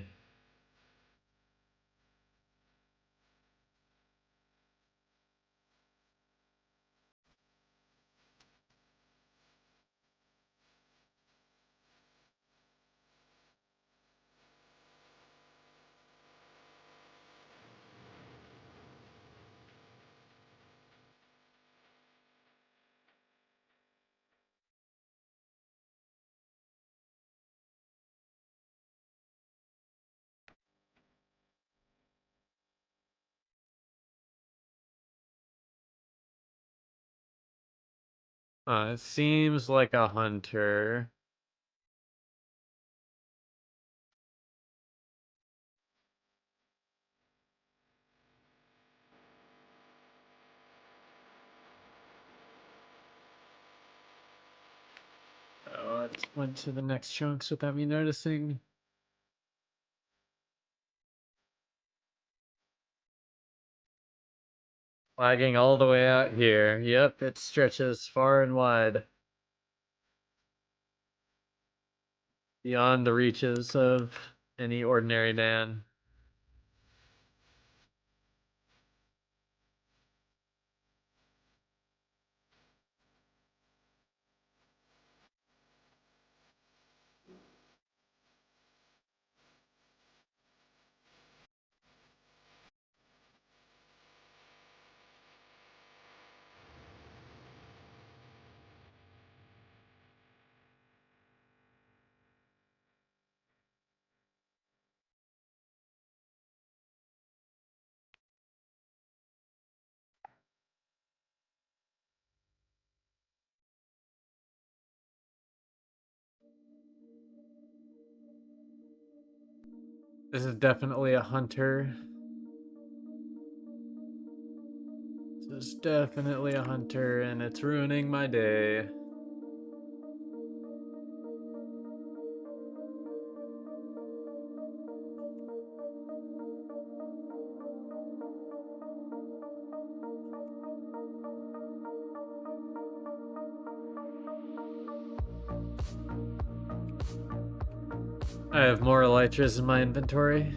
It seems like a hunter. Oh, it went to the next chunks without me noticing. Lagging all the way out here. Yep, it stretches far and wide. Beyond the reaches of any ordinary man. This is definitely a hunter. This is definitely a hunter, and it's ruining my day. I have more elytras in my inventory.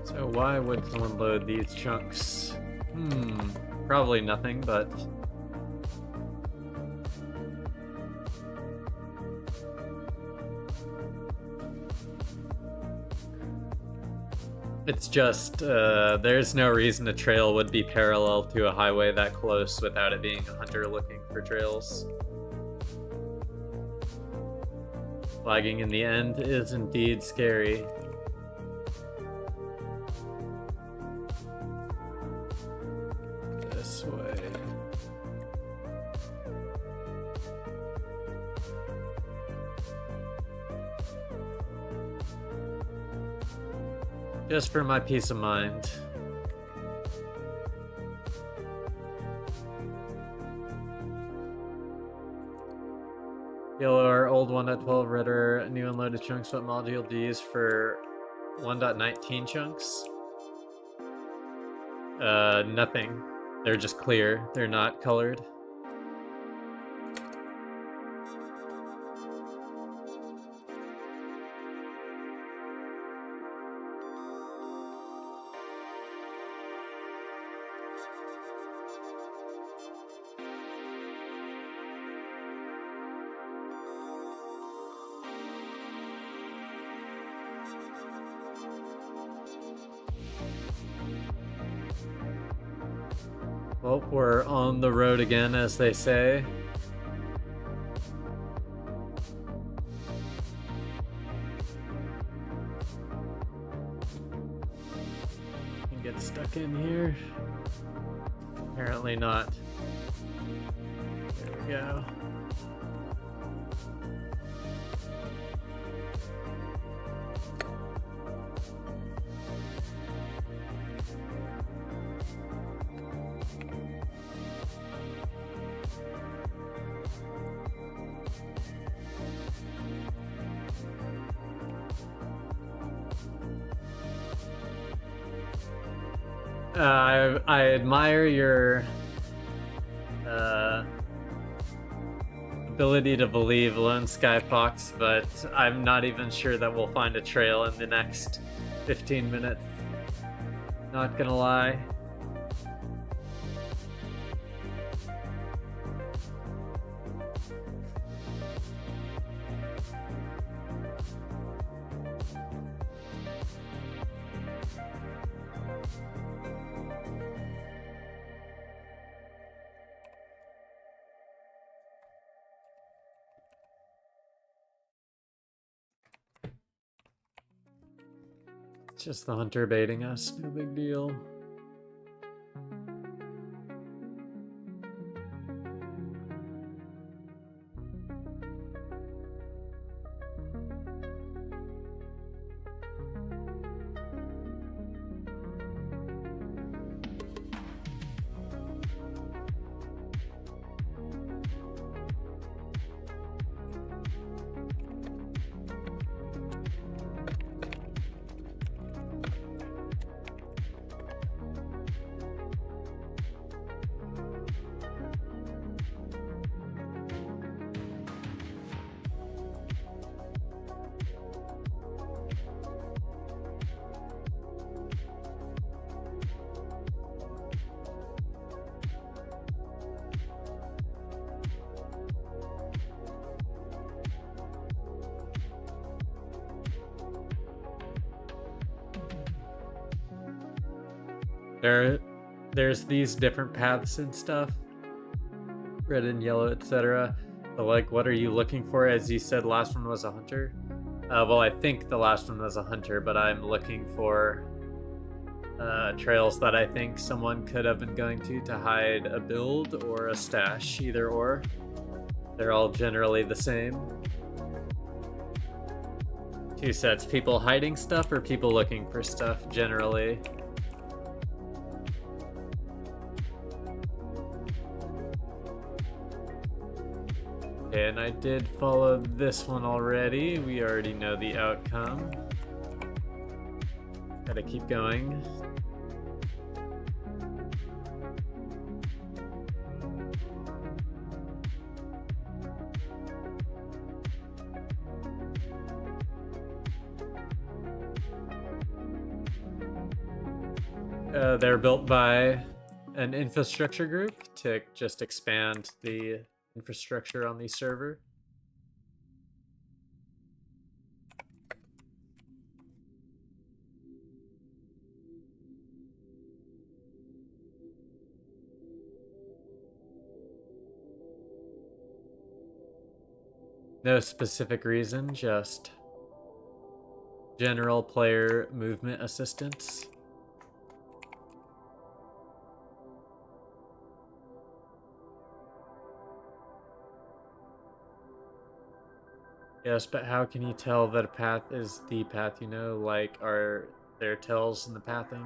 So why would someone load these chunks? Probably nothing, but... It's just, there's no reason a trail would be parallel to a highway that close without it being a hunter looking for trails. Lagging in the end is indeed scary. This way. Just for my peace of mind. Yellow or old 1.12 redder, new unloaded chunks. What module do you use for 1.19 chunks? Nothing. They're just clear. They're not colored. Well, we're on the road again, as they say. Can get stuck in here. Apparently not. There we go. I admire your ability to believe Lone Sky Fox, but I'm not even sure that we'll find a trail in the next 15 minutes. Not gonna lie. It's just the hunter baiting us, no big deal. There's these different paths and stuff, red and yellow, etc. But like, what are you looking for? As you said, last one was a hunter. Well, I think the last one was a hunter, but I'm looking for trails that I think someone could have been going to hide a build or a stash, either or. They're all generally the same. Two sets: people hiding stuff or people looking for stuff, generally. And I did follow this one already. We already know the outcome. Gotta keep going. They're built by an infrastructure group to just expand the infrastructure on the server. No specific reason, just general player movement assistance. Yes, but how can you tell that a path is the path, you know? Like, are there tells in the pathing?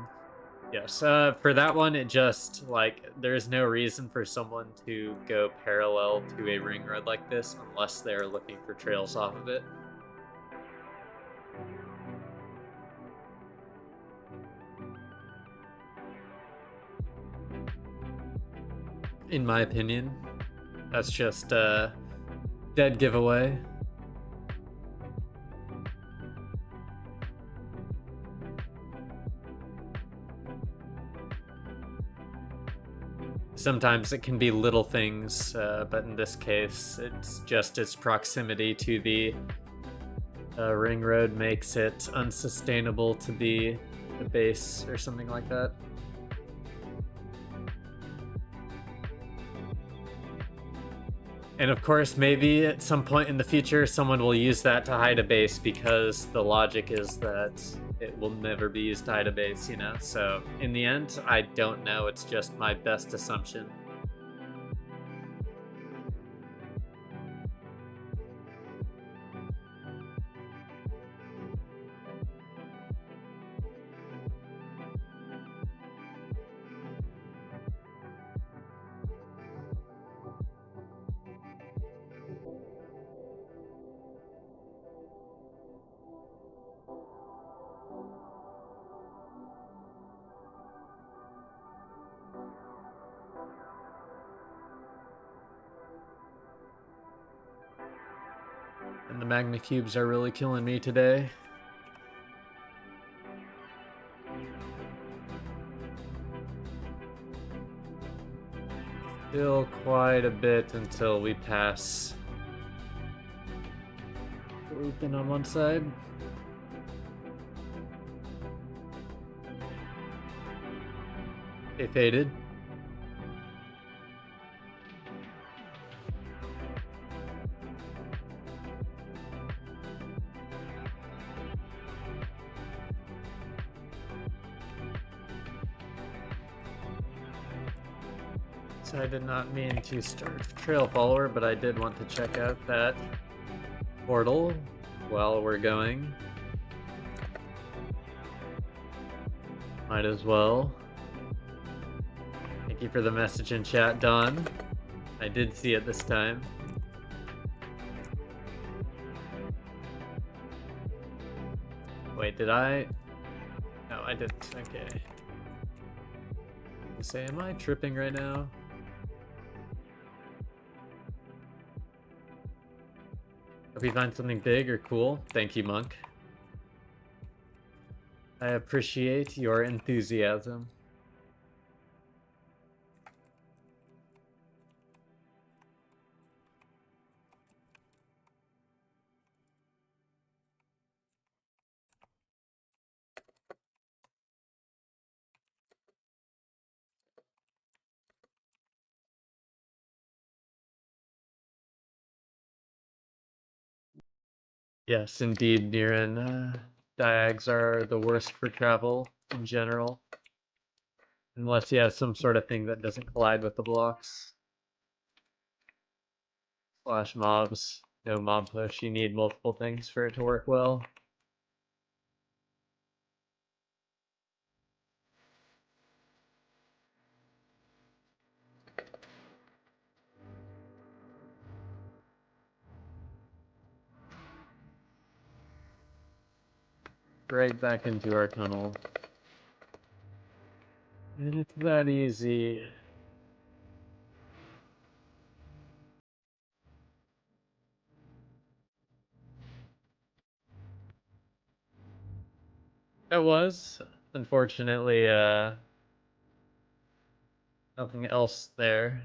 Yes, for that one, it just, like, there's no reason for someone to go parallel to a ring road like this unless they're looking for trails off of it. In my opinion, that's just a dead giveaway. Sometimes it can be little things, but in this case, it's just its proximity to the ring road makes it unsustainable to be a base or something like that. And of course, maybe at some point in the future, someone will use that to hide a base because the logic is that it will never be used to hide a base, you know? So in the end, I don't know. It's just my best assumption. And the magma cubes are really killing me today. Still quite a bit until we pass open on one side. They faded. So I did not mean to start trail follower, but I did want to check out that portal while we're going. Might as well. Thank you for the message in chat, Don. I did see it this time. Wait, did I? No, I didn't. Okay. Say, am I tripping right now? Hope you find something big or cool. Thank you, Monk. I appreciate your enthusiasm. Yes, indeed, Niran. Diags are the worst for travel in general. Unless you have some sort of thing that doesn't collide with the blocks. Slash mobs. No mob push. You need multiple things for it to work well. Right back into our tunnel. And it's that easy. It was. Unfortunately, nothing else there.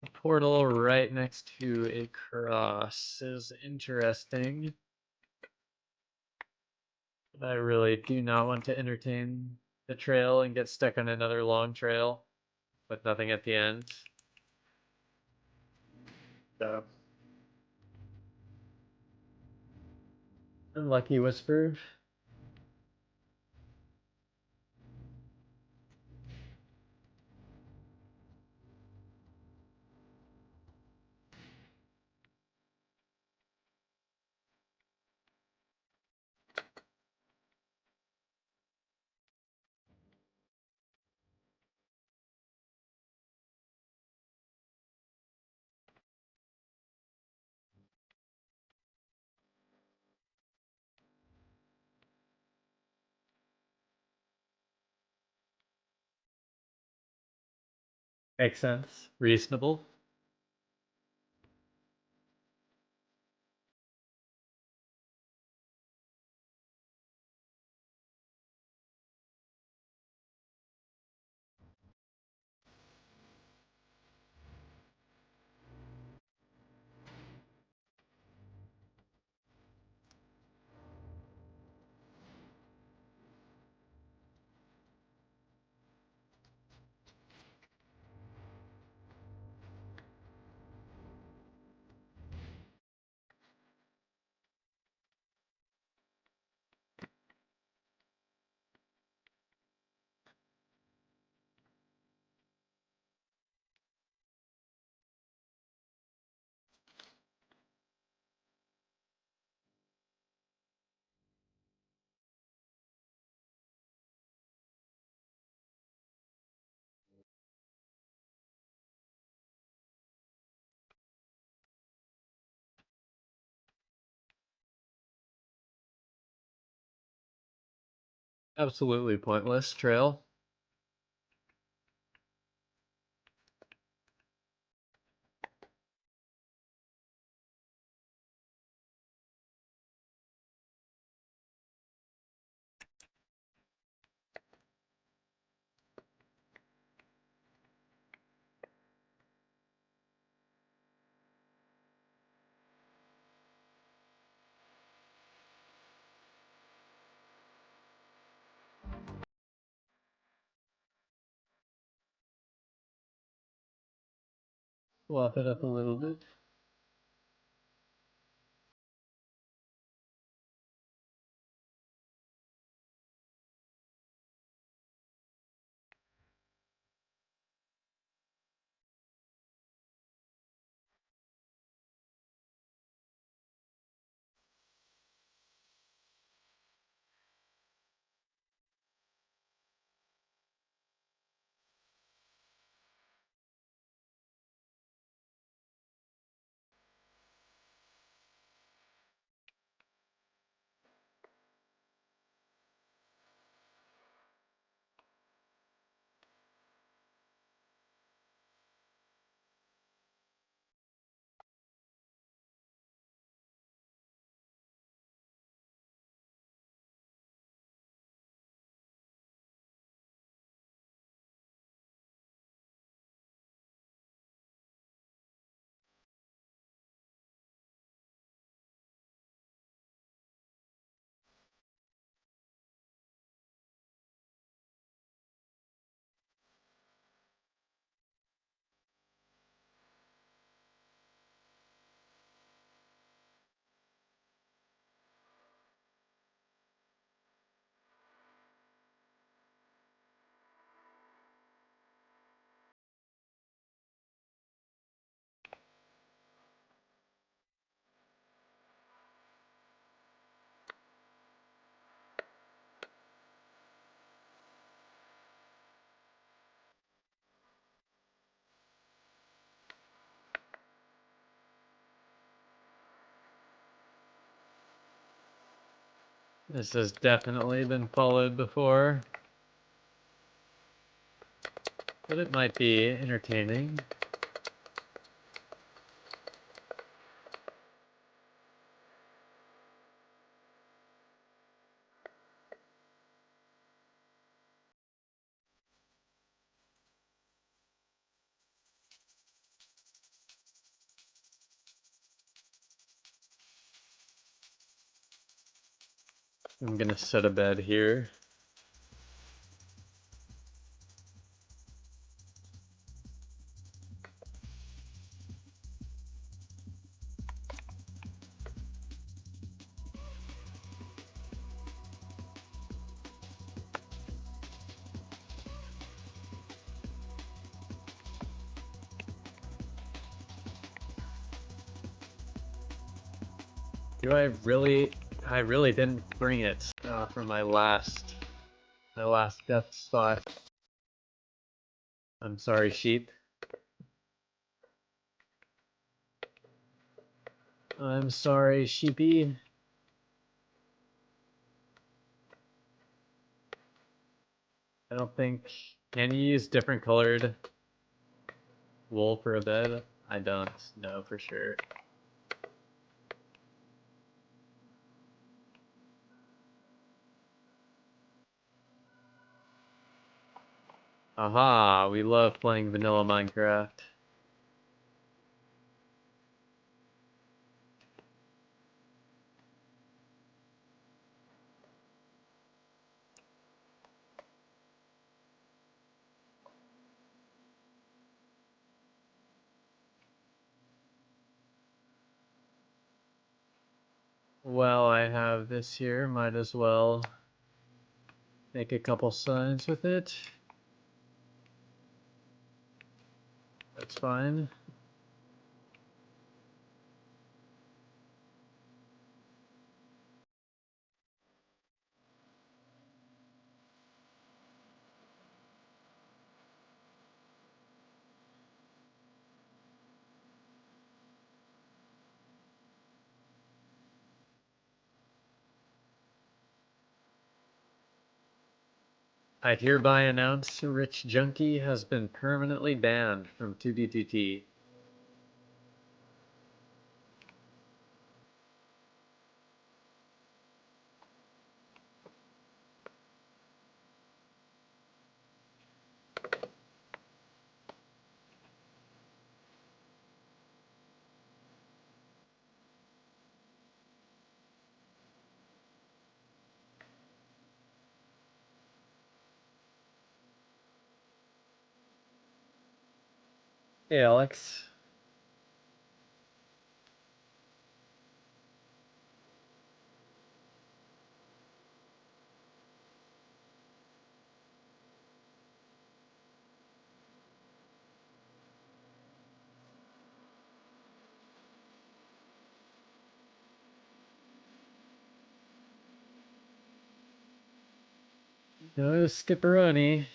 A portal right next to a cross is interesting. But I really do not want to entertain the trail and get stuck on another long trail with nothing at the end. So. Unlucky Whisper. Makes sense. Reasonable. Absolutely pointless trail. Swap it up a little bit. This has definitely been followed before, but it might be entertaining. I'm gonna set a bed here. Do I really? I really didn't bring it for my last death spot. I'm sorry, sheep. I'm sorry, sheepy. I don't think. Can you use different colored wool for a bed? I don't know for sure. Aha, we love playing vanilla Minecraft. Well, I have this here, might as well make a couple signs with it. That's fine. I hereby announce Rich Junkie has been permanently banned from 2D2T. Hey, Alex. No skipperoni.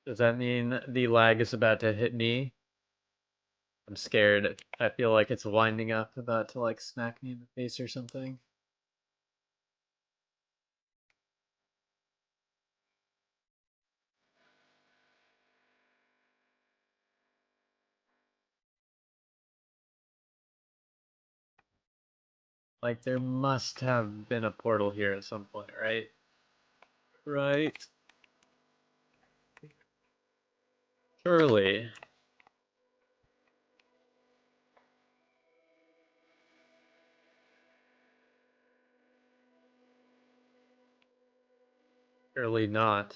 Does that mean the lag is about to hit me? I'm scared. I feel like it's winding up, about to like smack me in the face or something. Like there must have been a portal here at some point, right? Right. Surely. Surely not.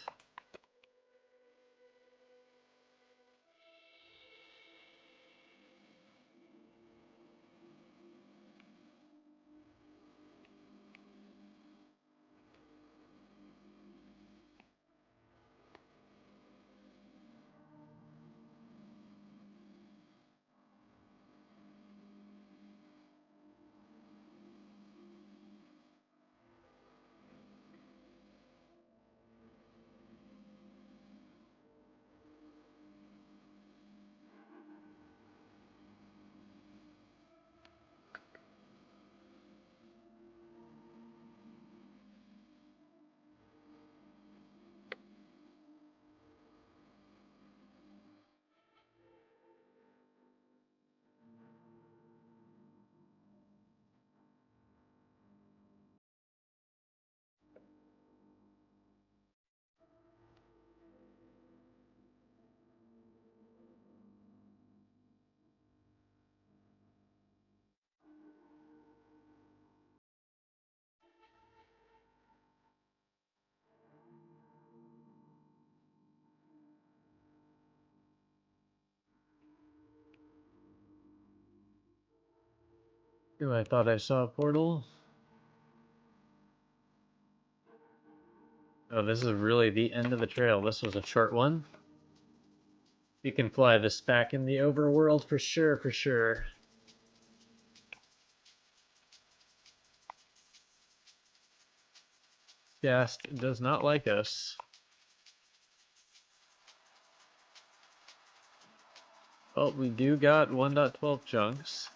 Ooh, I thought I saw a portal. Oh, this is really the end of the trail. This was a short one. You can fly this back in the overworld for sure, for sure. Ghast does not like us. Well, we do got 1.12 chunks.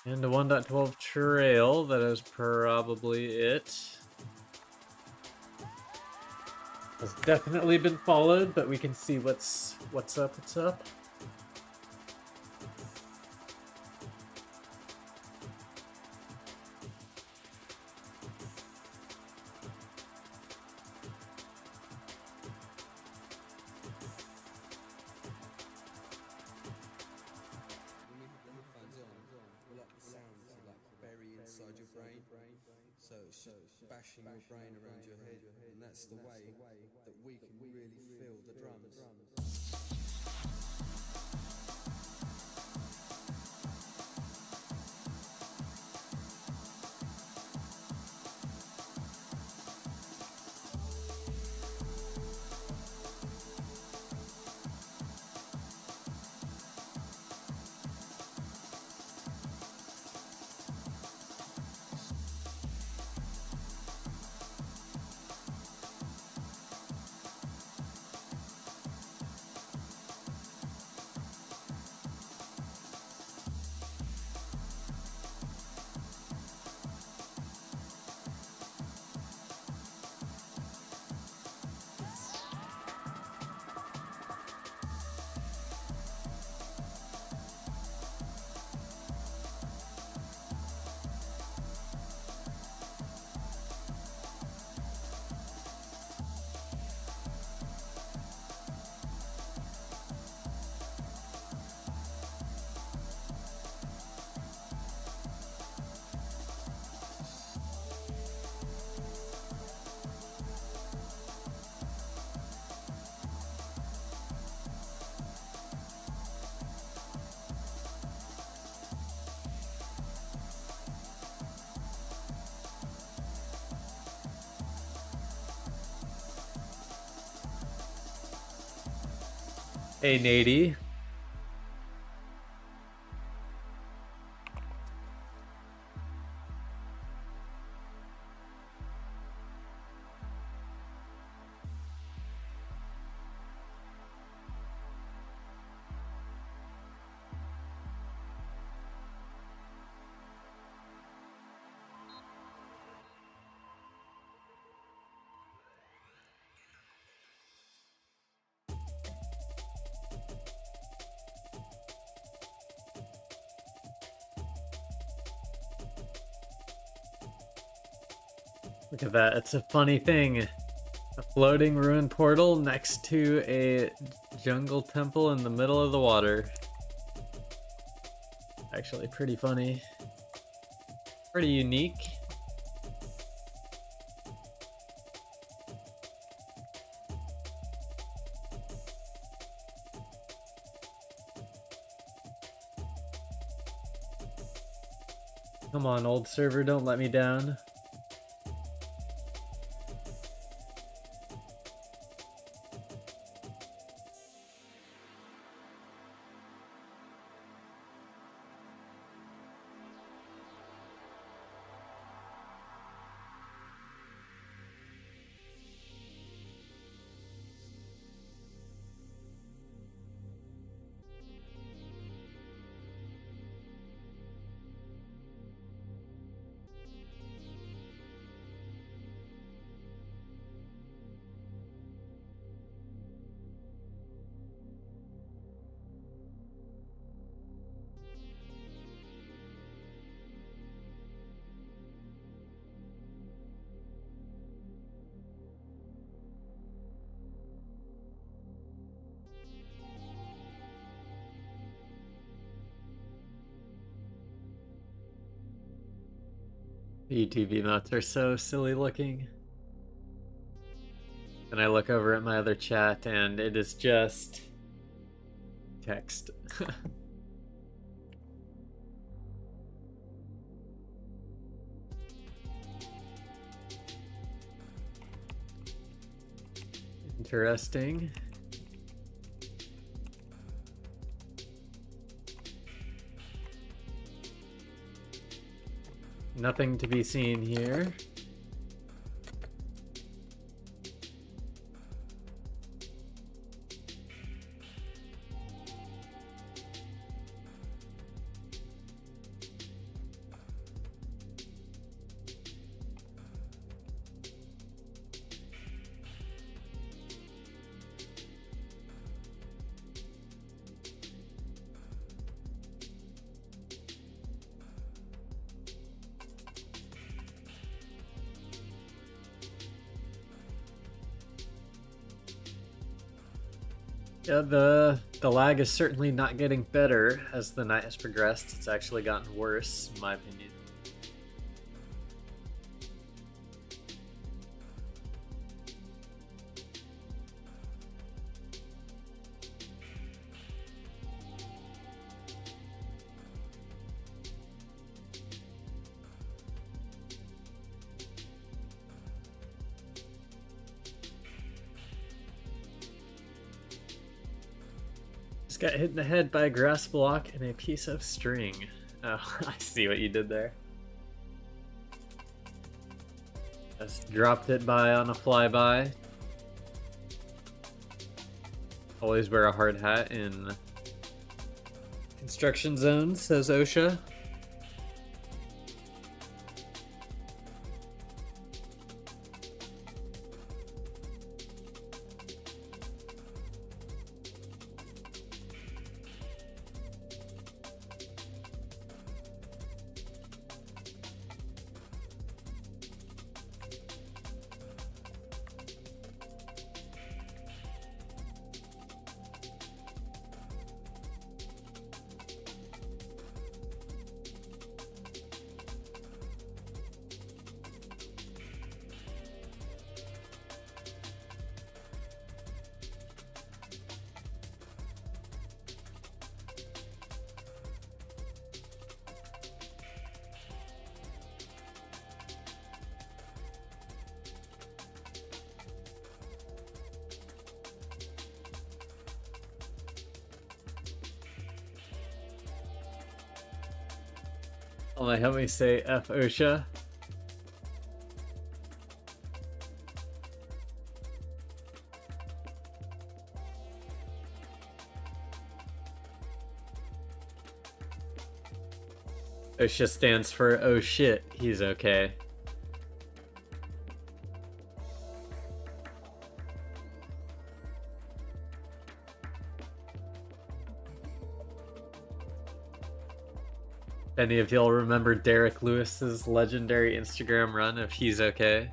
And a 1.12 trail, that is probably it. Has definitely been followed, but we can see what's up, what's up. So it's just bashing your brain around your head, and that's the way that we can really feel the drums. Hey, Nady. Look at that, it's a funny thing. A floating ruined portal next to a jungle temple in the middle of the water. Actually pretty funny. Pretty unique. Come on, old server, don't let me down. YouTube emotes are so silly looking. And I look over at my other chat and it is just text. Interesting. Nothing to be seen here. Yeah, the lag is certainly not getting better as the night has progressed. It's actually gotten worse, in my opinion. Just got hit in the head by a grass block and a piece of string. Oh, I see what you did there. Just dropped it by on a flyby. Always wear a hard hat in construction zones, says OSHA. Help me say F OSHA. OSHA stands for oh shit, he's okay. Any of y'all remember Derek Lewis's legendary Instagram run of he's okay?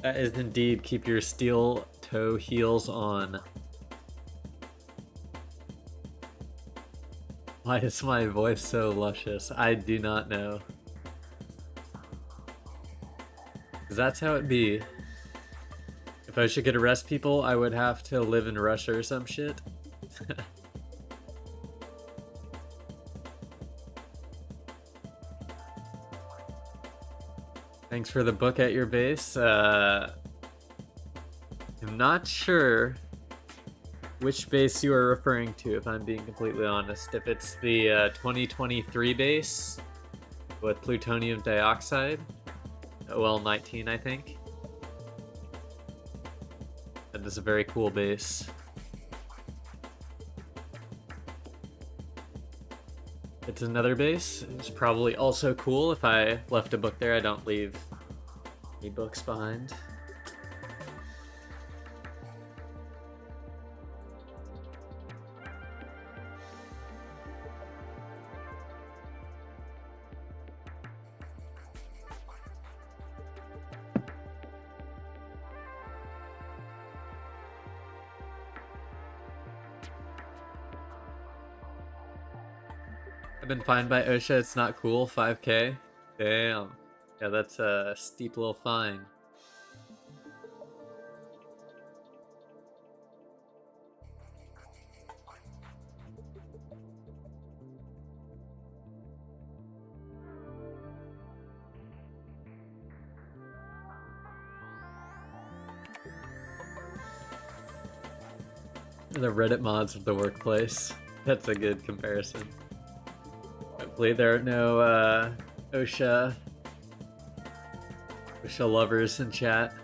That is indeed keep your steel toe heels on. Why is my voice so luscious? I do not know. 'Cause that's how it be. If I should get arrest people, I would have to live in Russia or some shit. Thanks for the book at your base. I'm not sure which base you are referring to, if I'm being completely honest. If it's the 2023 base with plutonium dioxide, OL-19, I think. That is a very cool base. It's another base. It's probably also cool. If I left a book there, I don't leave any books behind. I've been fined by OSHA. It's not cool. 5K. Damn. Yeah, that's a steep little fine. The Reddit mods of the workplace. That's a good comparison. Hopefully there are no OSHA lovers in chat.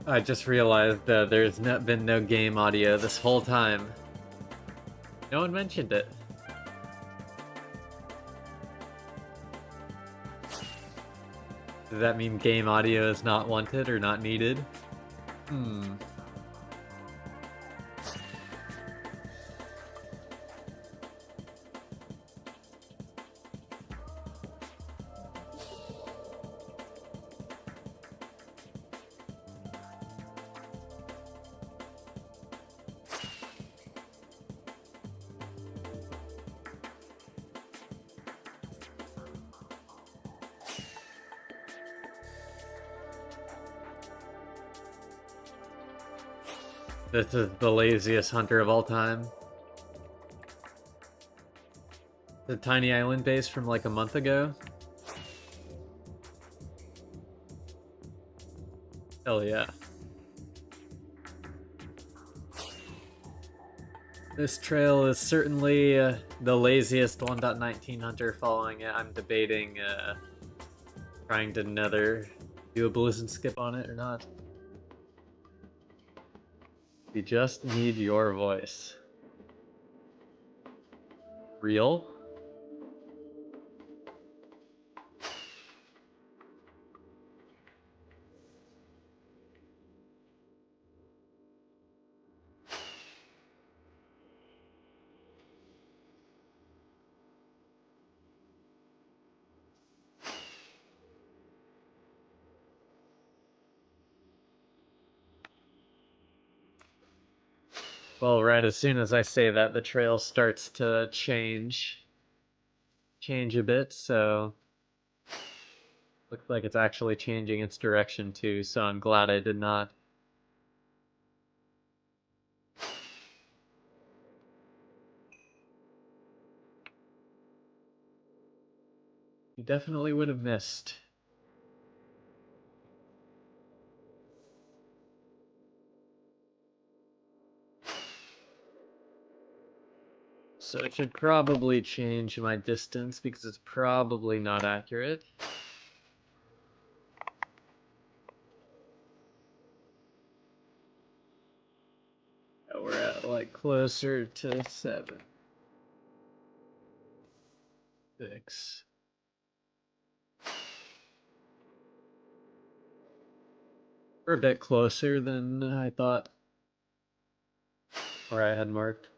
I just realized there's been no game audio this whole time. No one mentioned it. Does that mean game audio is not wanted or not needed? This is the laziest hunter of all time. The tiny island base from like a month ago. Hell yeah. This trail is certainly the laziest 1.19 hunter following it. I'm debating trying to do a ballism skip on it or not. We just need your voice. Real? Well, right as soon as I say that, the trail starts to change a bit, so looks like it's actually changing its direction too, so I'm glad I did not. You definitely would have missed. So it should probably change my distance because it's probably not accurate. We're at like closer to 7, 6. We're a bit closer than I thought, or I had marked.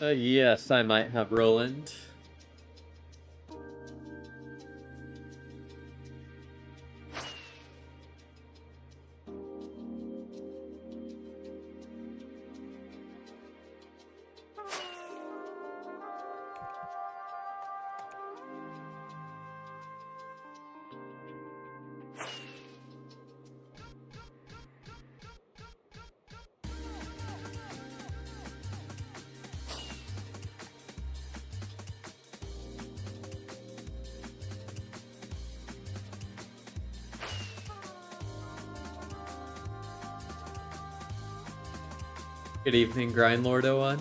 Yes, I might have Roland. Good evening, Grindlord01.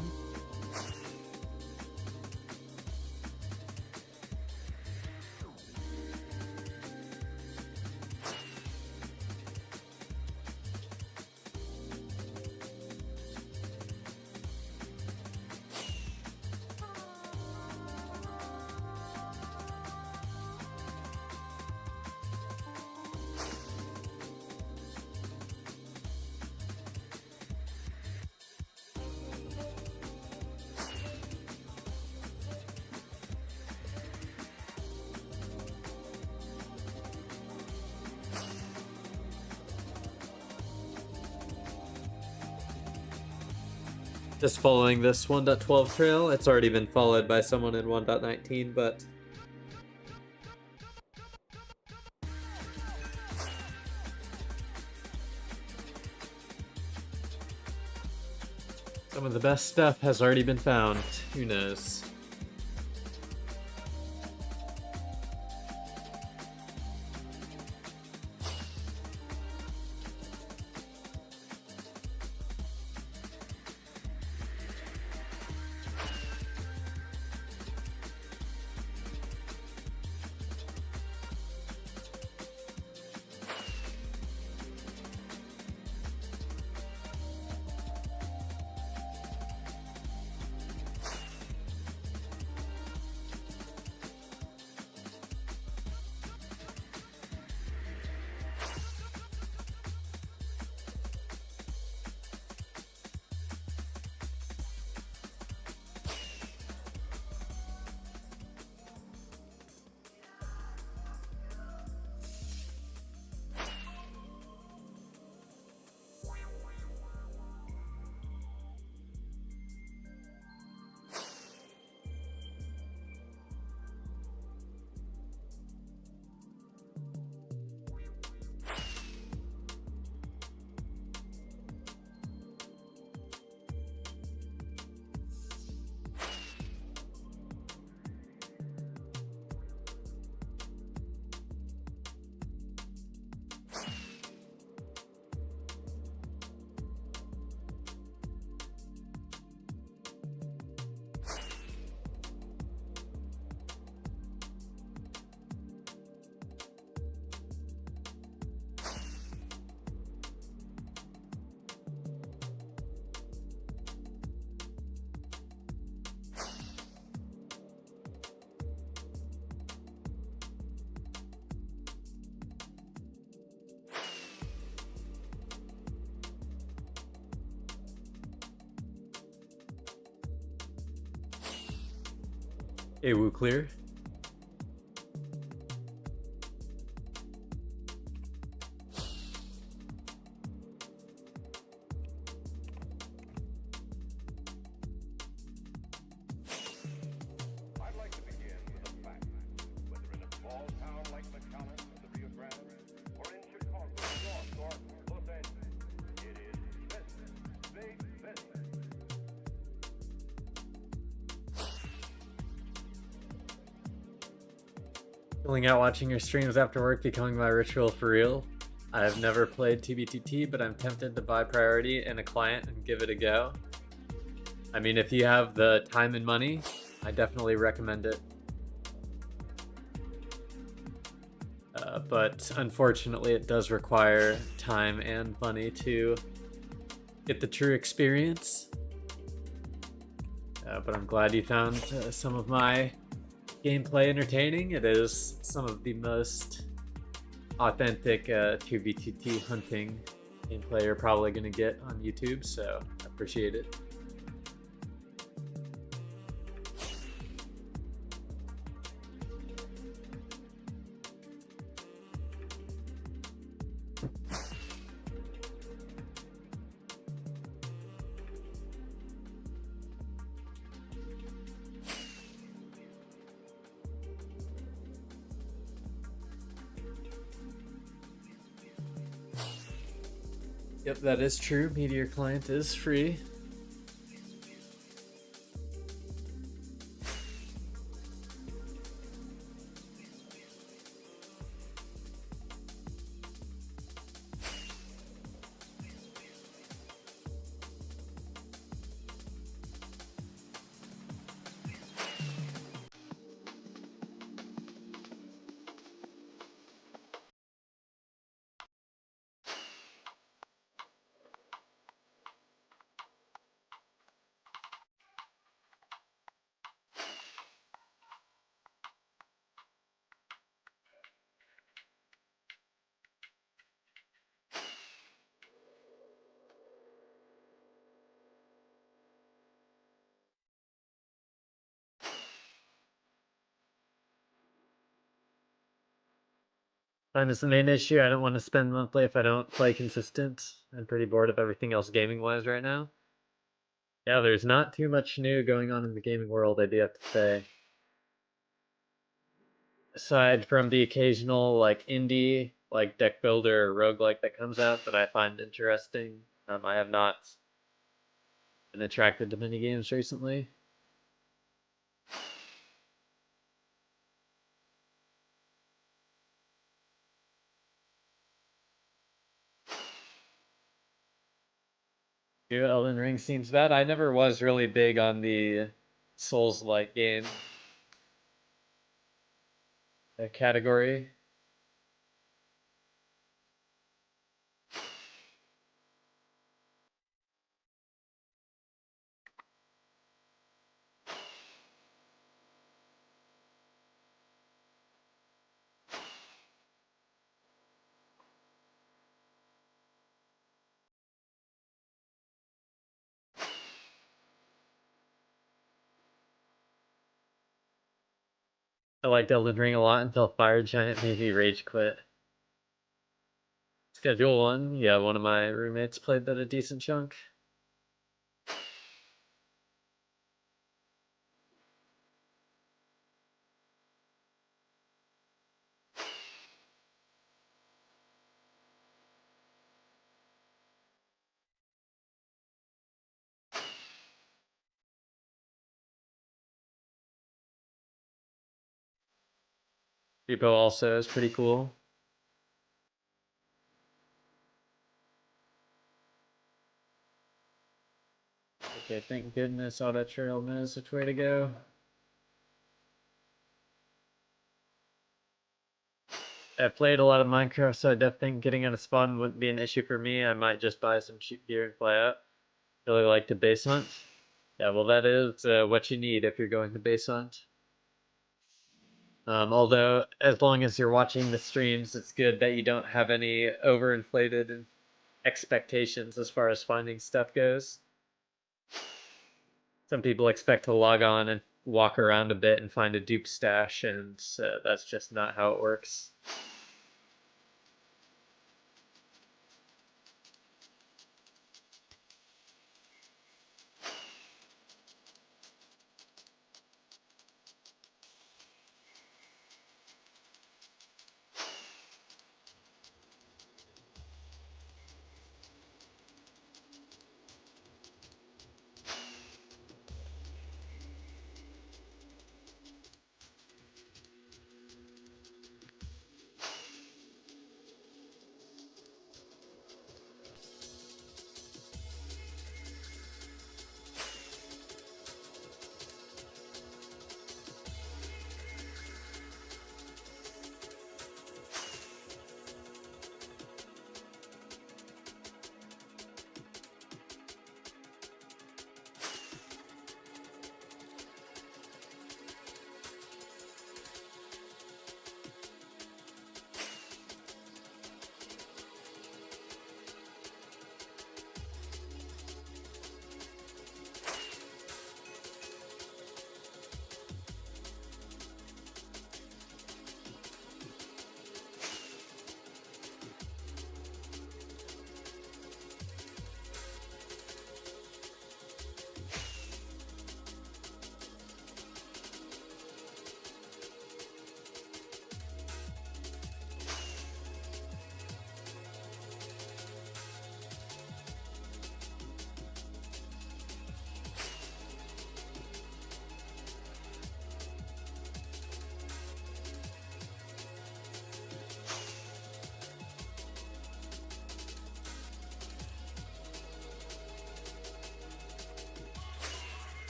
Just following this 1.12 trail. It's already been followed by someone in 1.19, but some of the best stuff has already been found. Who knows? Hey, Woo Clear. Chilling out watching your streams after work becoming my ritual for real. I've never played TBTT, but I'm tempted to buy Priority in a client and give it a go. I mean, if you have the time and money, I definitely recommend it. But unfortunately, it does require time and money to get the true experience. But I'm glad you found some of my gameplay entertaining. It is some of the most authentic 2v2t hunting gameplay you're probably going to get on YouTube, so I appreciate it. Yep, that is true. Meteor client is free. Time is the main issue. I don't want to spend monthly if I don't play consistent. I'm pretty bored of everything else gaming wise right now. Yeah, there's not too much new going on in the gaming world, I do have to say. Aside from the occasional like indie, like deck builder or roguelike that comes out that I find interesting, I have not been attracted to many games recently. Elden Ring seems bad. I never was really big on the Souls-like game category. I liked Elden Ring a lot until Fire Giant made me rage quit. Schedule 1, yeah, one of my roommates played that a decent chunk. Repo also is pretty cool. Okay, thank goodness Auto Trail knows which way to go. I've played a lot of Minecraft, so I definitely think getting on a spawn wouldn't be an issue for me. I might just buy some cheap gear and fly out. Really like to base hunt. Yeah, well, that is what you need if you're going to base hunt. Although, as long as you're watching the streams, it's good that you don't have any overinflated expectations as far as finding stuff goes. Some people expect to log on and walk around a bit and find a dupe stash, and that's just not how it works.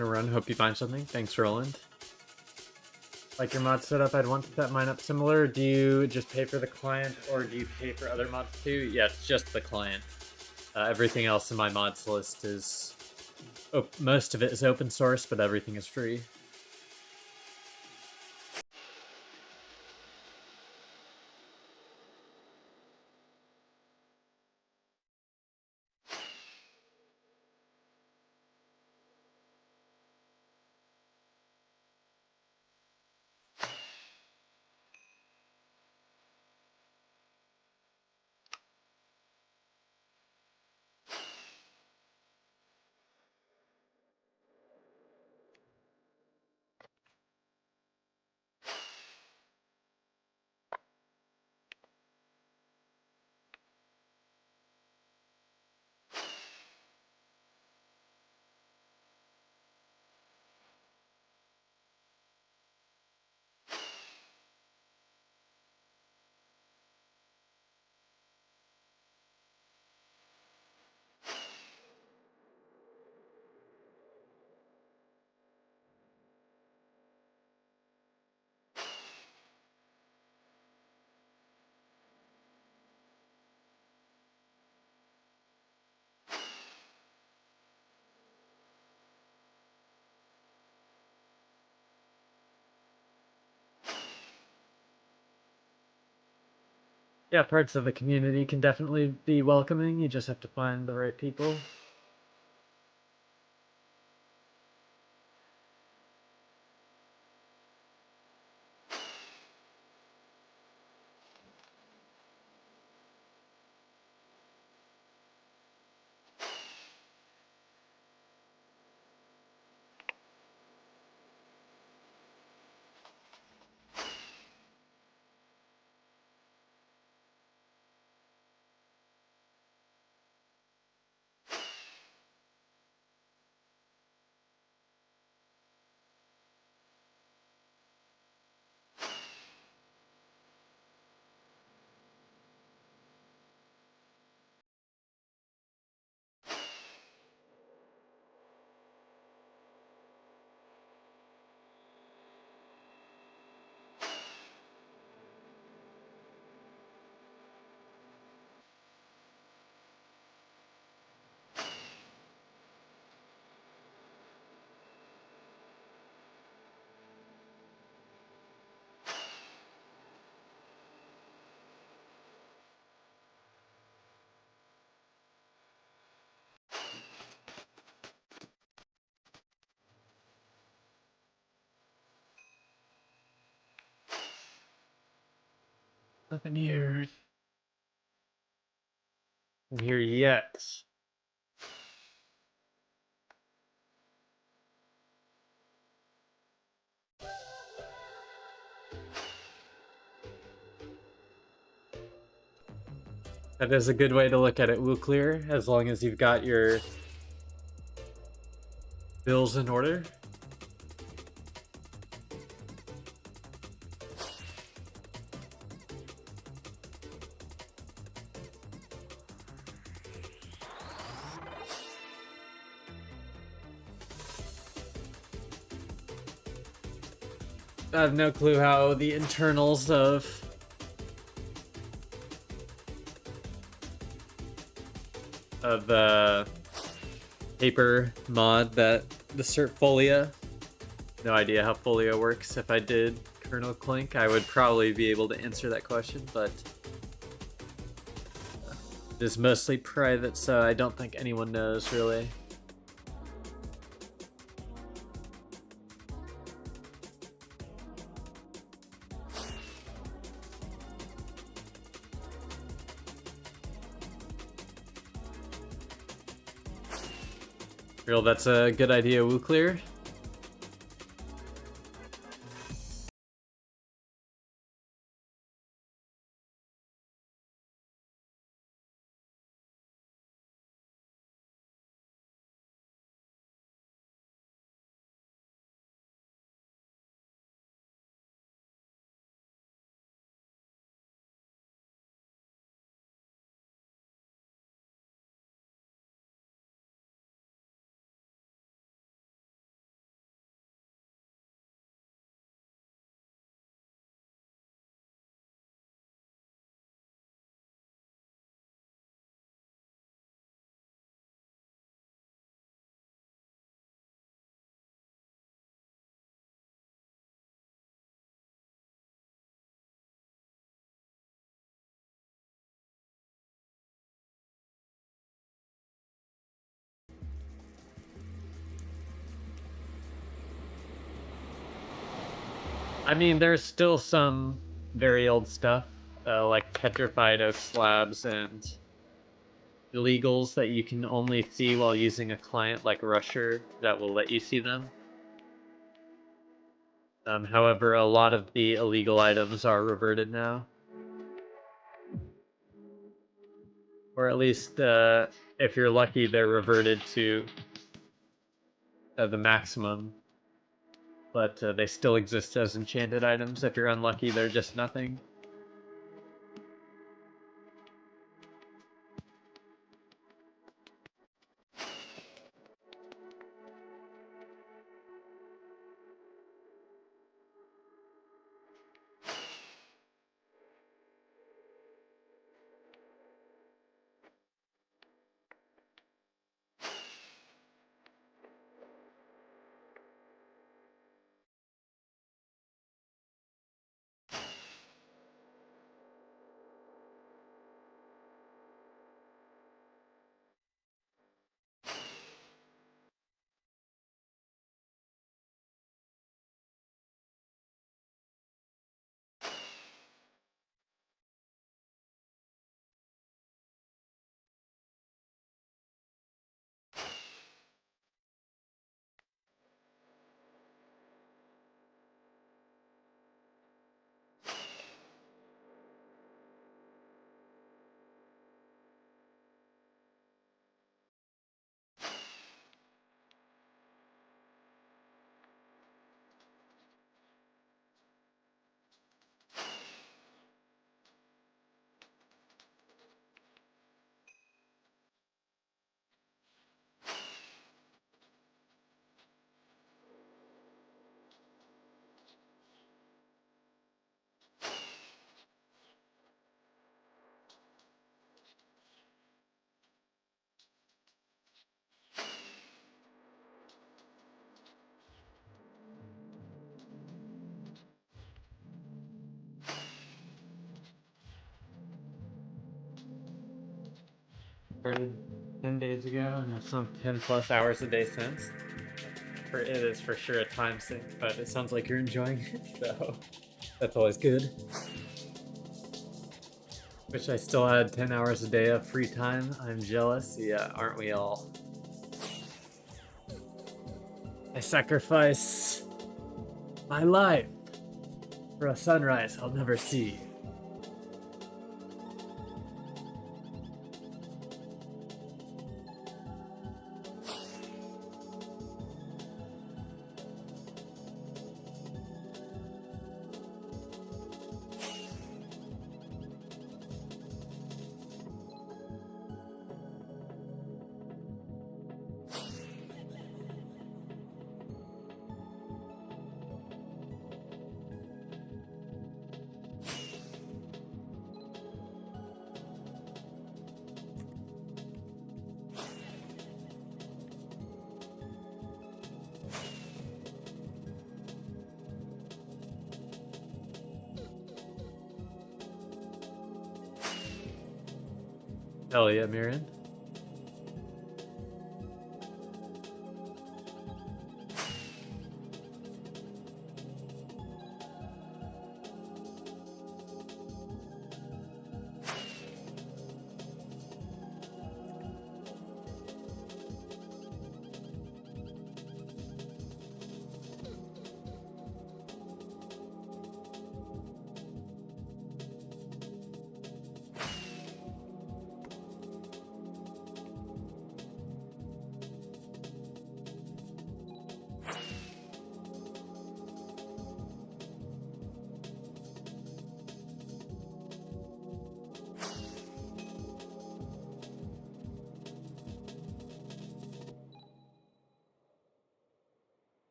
Gonna run. Hope you find something. Thanks, Roland. Like your mod setup, I'd want to set mine up similar. Do you just pay for the client, or do you pay for other mods too? Yeah, it's just the client. Everything else in my mods list is... Oh, most of it is open source, but everything is free. Yeah, parts of the community can definitely be welcoming. You just have to find the right people. Nothing here. Nothing here yet. That is a good way to look at it, Wooclear, as long as you've got your bills in order. I have no clue how the internals of the paper mod that the cert folia. No idea how Folio works. If I did kernel clink, I would probably be able to answer that question, but it is mostly private, so I don't think anyone knows really. Real, that's a good idea, Wooclear. I mean, there's still some very old stuff, like petrified oak slabs and illegals that you can only see while using a client like Rusher that will let you see them. However, a lot of the illegal items are reverted now. Or at least, if you're lucky, they're reverted to the maximum. But they still exist as enchanted items. If you're unlucky, they're just nothing. Started 10 days ago, and I've sunk 10 plus hours a day since. It is for sure a time sink, but it sounds like you're enjoying it, so that's always good. Wish I still had 10 hours a day of free time. I'm jealous. Yeah, aren't we all? I sacrifice my life for a sunrise I'll never see. Hell yeah, Miriam.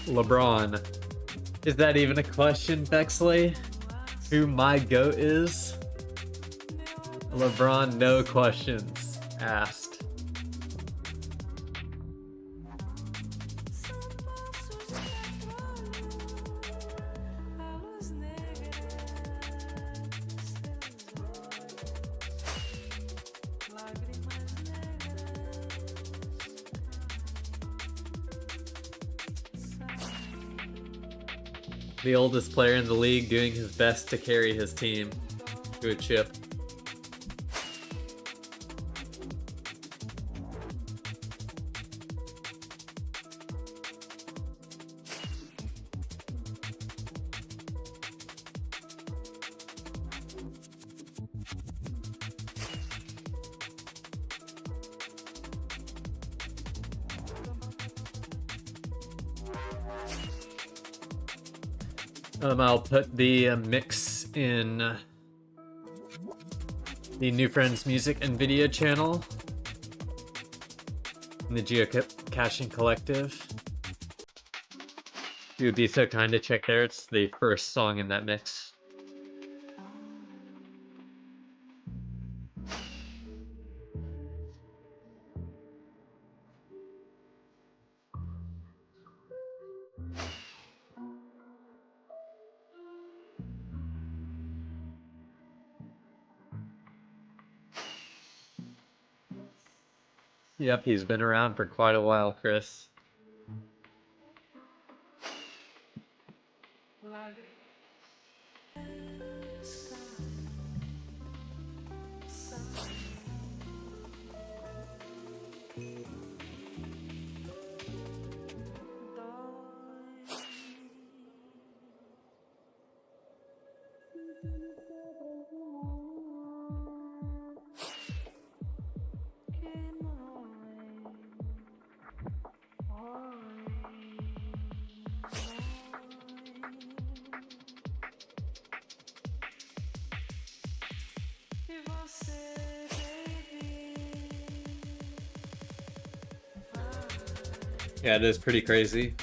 LeBron. Is that even a question, Bexley? Who my GOAT is? LeBron, no questions asked. The oldest player in the league doing his best to carry his team to a chip. I'll put the mix in the New Friends Music and Video channel in the Geocaching Collective. If you would be so kind to check there, it's the first song in that mix. Yep, he's been around for quite a while, Chris. Yeah, it is pretty crazy.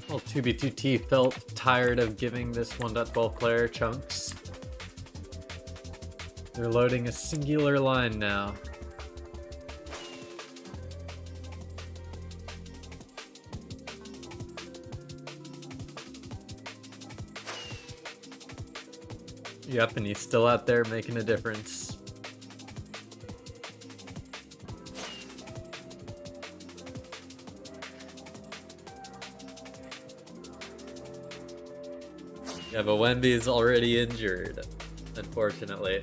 Well, 2B2T felt tired of giving this 1.12 player chunks. They're loading a singular line now. Yep, and he's still out there making a difference. Yeah, but Wemby's already injured, unfortunately.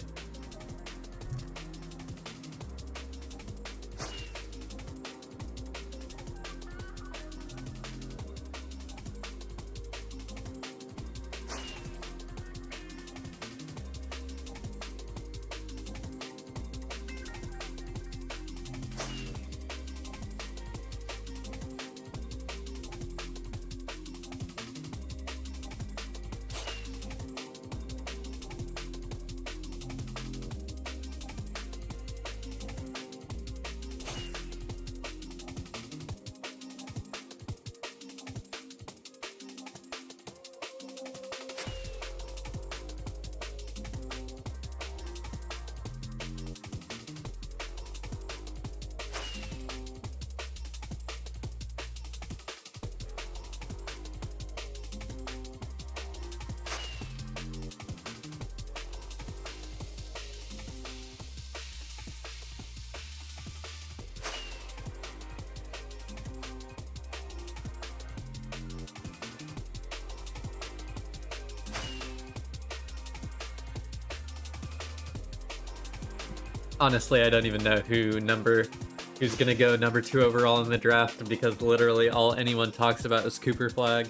Honestly, I don't even know who's gonna go number 2 overall in the draft because literally all anyone talks about is Cooper Flag.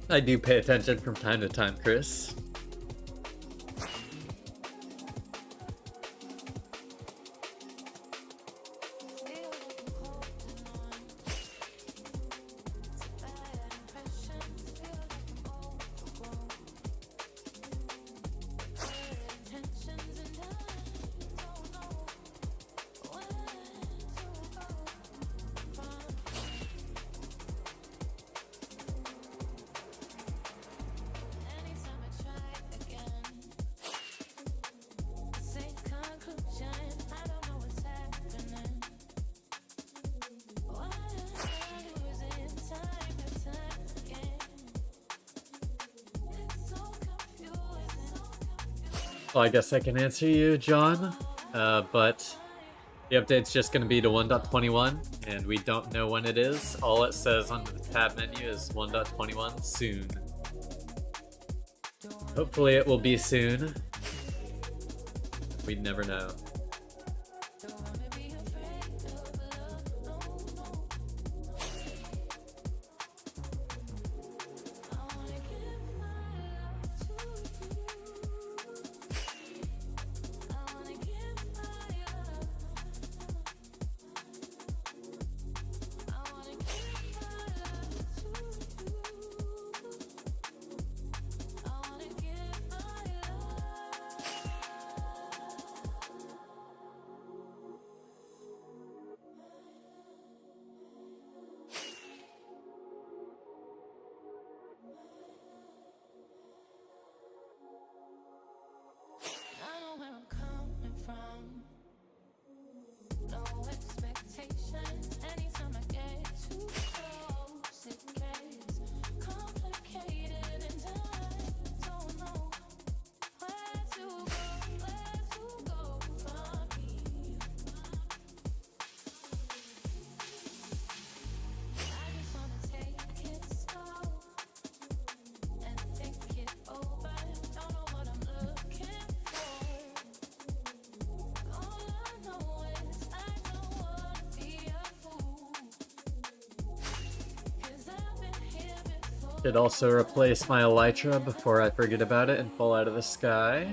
I do pay attention from time to time, Chris. Well, I guess I can answer you, John, but the update's just going to be to 1.21, and we don't know when it is. All it says on the tab menu is 1.21 soon. Hopefully it will be soon. We'd never know. Should also replace my elytra before I forget about it and fall out of the sky.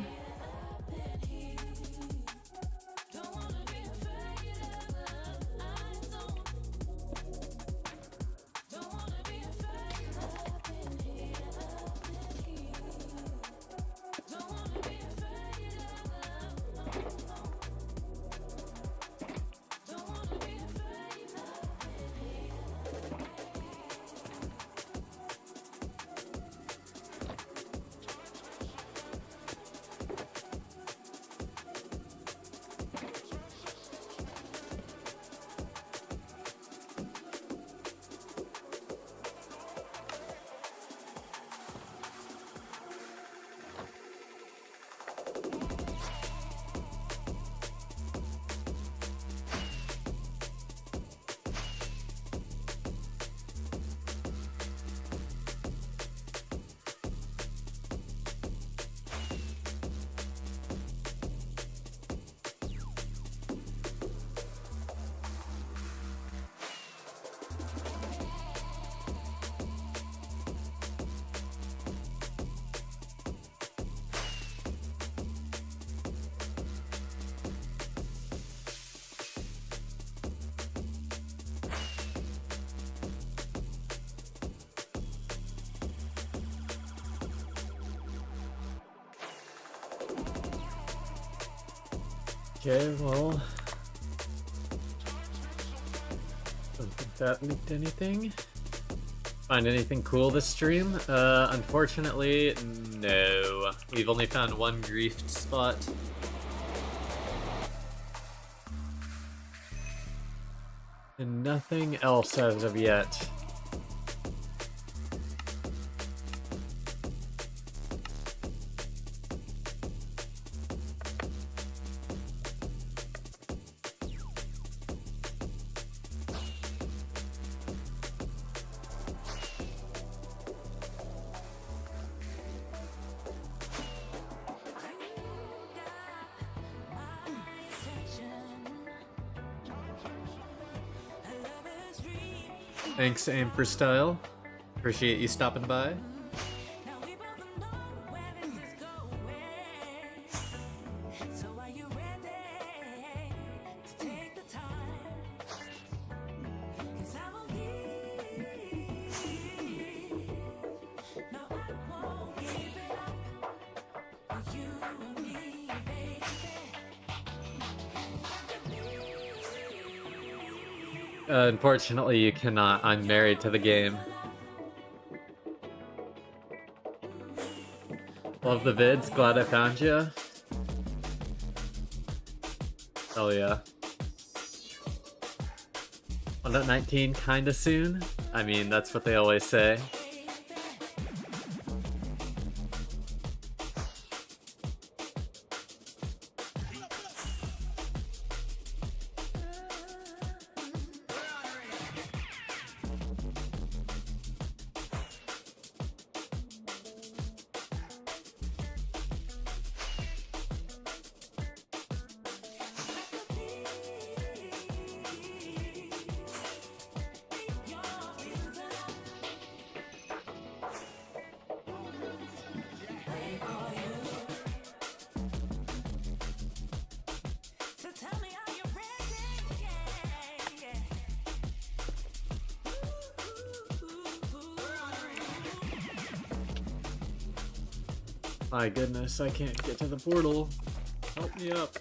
Okay, well, don't think that leaked anything. Find anything cool this stream? Unfortunately, no. We've only found one griefed spot. And nothing else as of yet. Thanks, Aim for Style. Appreciate you stopping by. Unfortunately, you cannot. I'm married to the game. Love the vids. Glad I found you. Hell yeah. 1.19 kinda soon? I mean, that's what they always say. My goodness, I can't get to the portal. Help me up.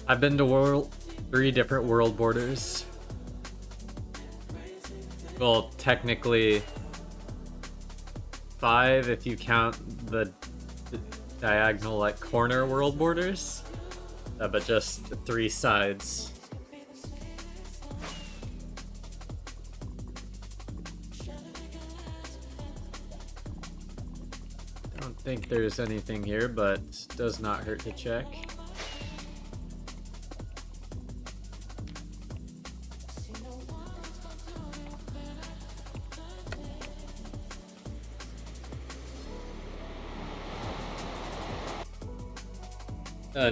I've been to 3 different world borders. Well, technically 5 if you count the diagonal, like, corner world borders, but just 3 sides. I don't think there's anything here, but does not hurt to check.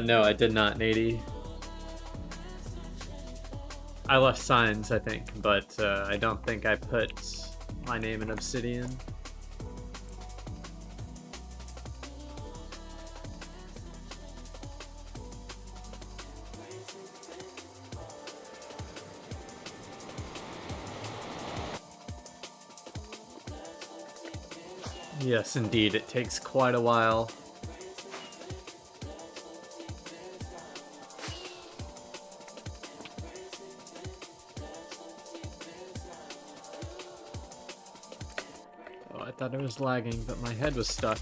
No, I did not, Nady. I left signs, I think, but I don't think I put my name in Obsidian. Yes, indeed, it takes quite a while. I thought it was lagging, but my head was stuck.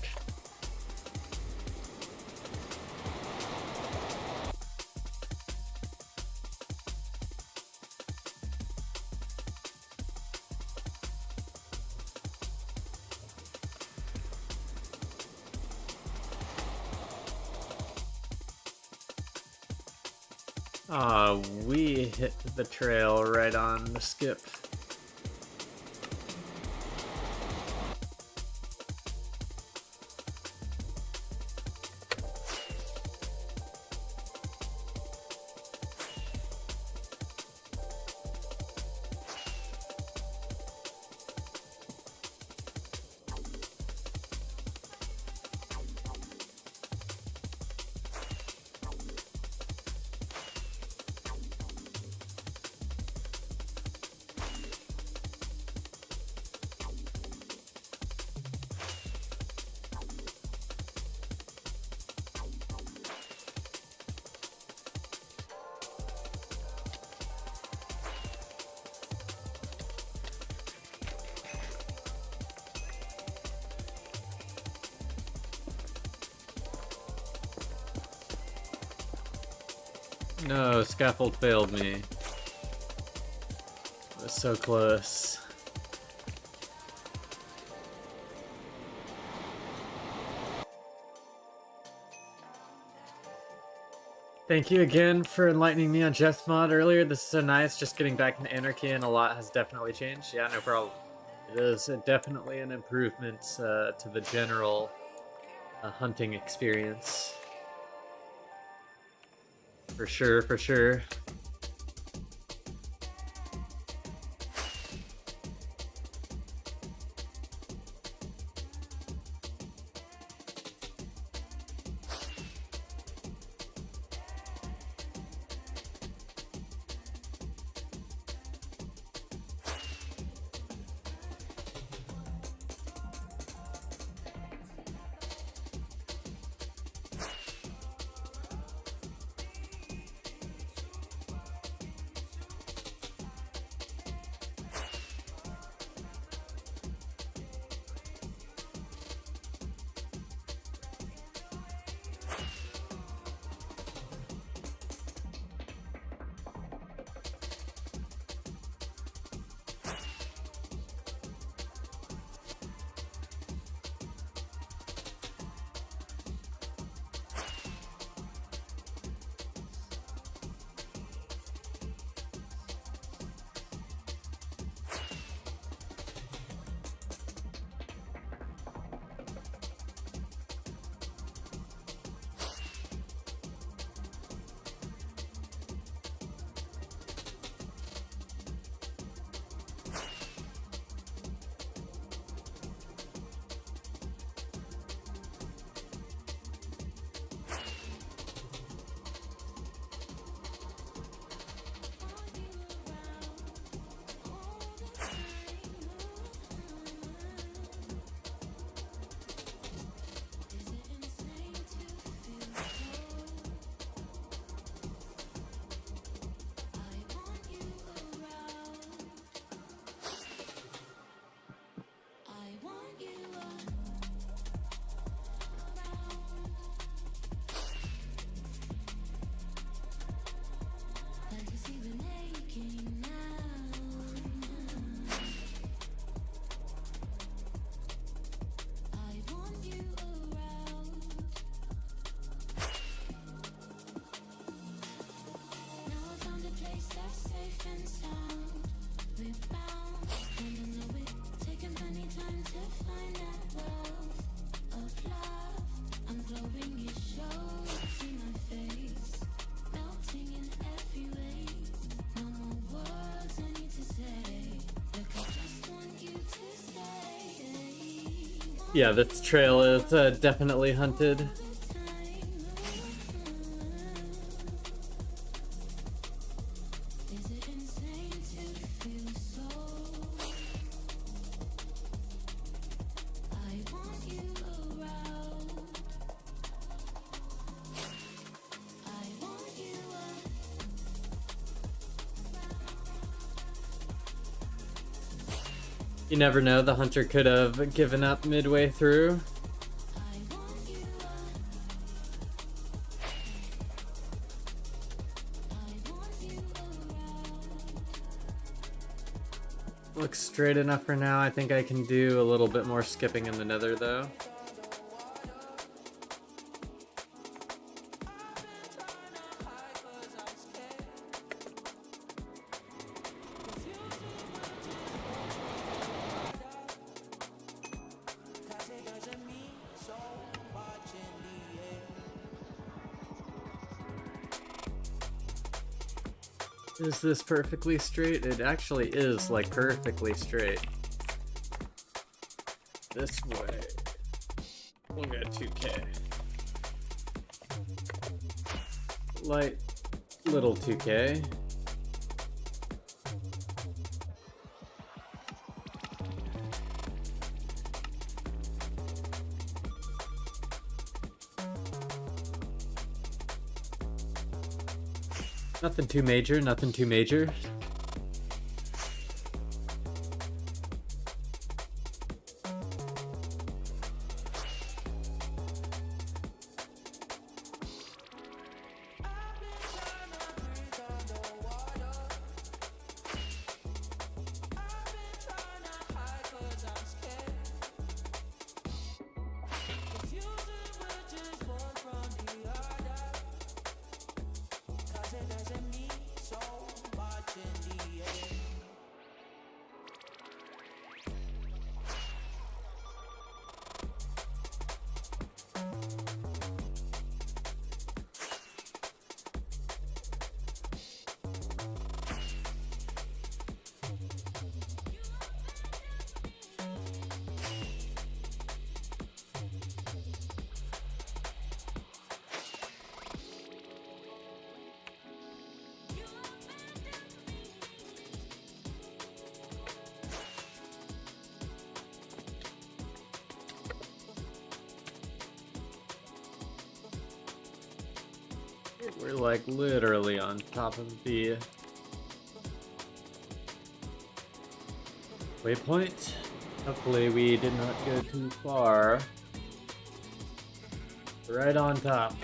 We hit the trail right on the skip. No, scaffold failed me. It was so close. Thank you again for enlightening me on Jeff's mod earlier. This is so nice, just getting back into Anarchy, and a lot has definitely changed. Yeah, no problem. It is definitely an improvement to the general hunting experience. For sure, for sure. Yeah, this trail is definitely hunted. You never know, the hunter could have given up midway through. Looks straight enough for now. I think I can do a little bit more skipping in the nether though. Is this perfectly straight? It actually is, like, perfectly straight. This way. We'll get 2K. Light, little 2K. Nothing too major, nothing too major. We're like literally on top of the waypoint. Hopefully we did not go too far. Right on top.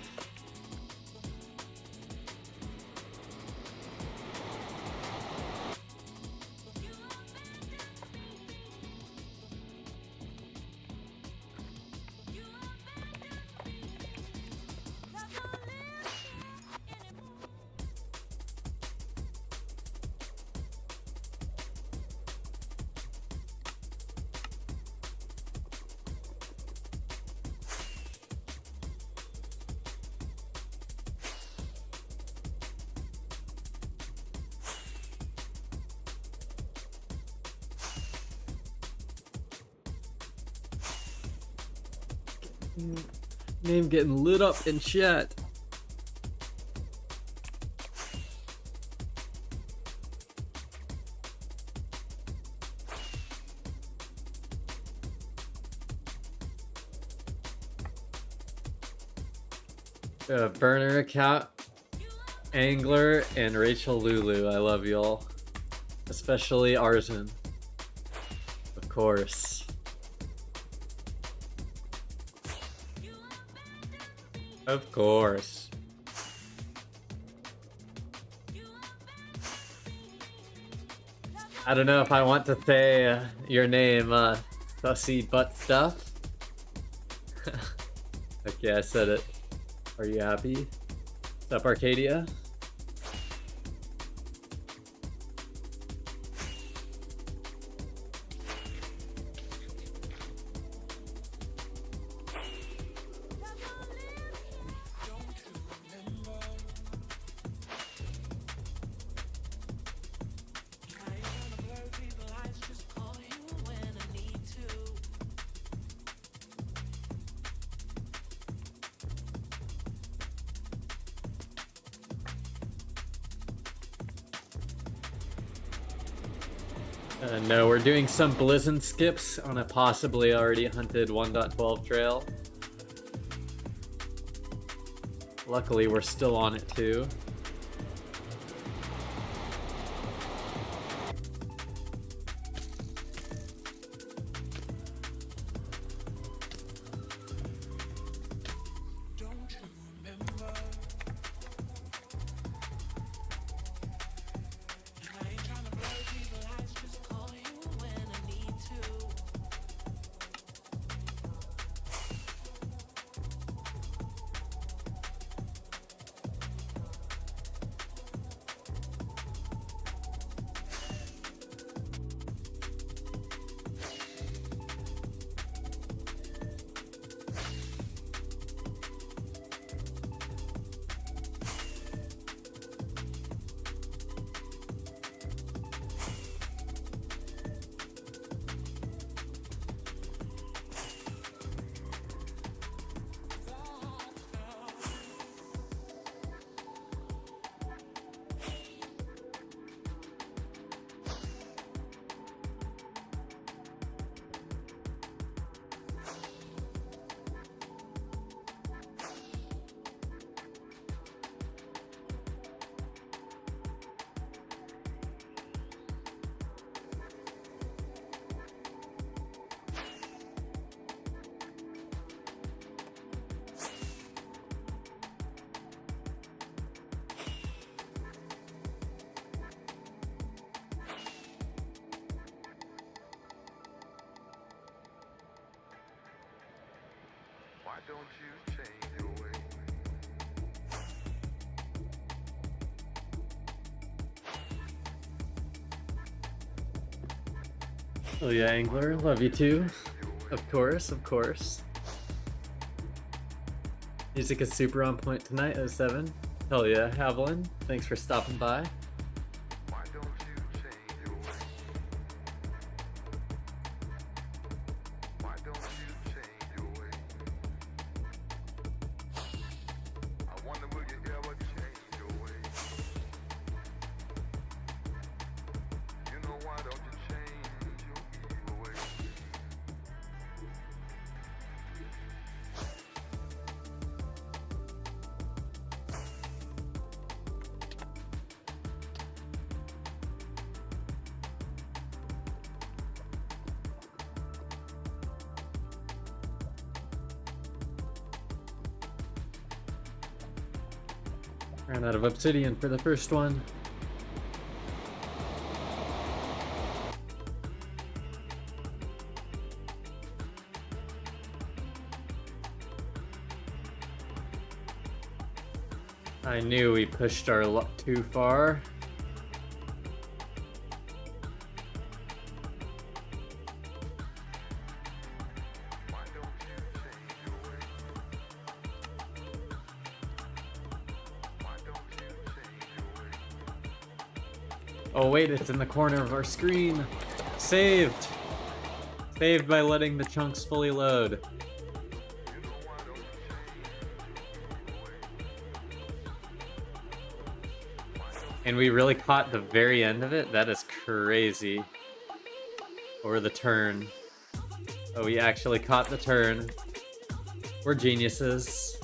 Name getting lit up in chat. Burner account, Angler, and Rachel Lulu. I love y'all. Especially Arzen. Of course. Of course. I don't know if I want to say your name, Sussy Butt Stuff. Okay, I said it. Are you happy? What's up, Arcadia? No, we're doing some Blizzard skips on a possibly already hunted 1.12 trail. Luckily, we're still on it too. Oh yeah, Angler, love you too. Of course, of course. Music is super on point tonight, 07. Hell yeah, Haviland, thanks for stopping by. Ran out of obsidian for the first one. I knew we pushed our luck too far. Oh wait, it's in the corner of our screen. Saved! Saved by letting the chunks fully load. And we really caught the very end of it? That is crazy. Or the turn. Oh, we actually caught the turn. We're geniuses.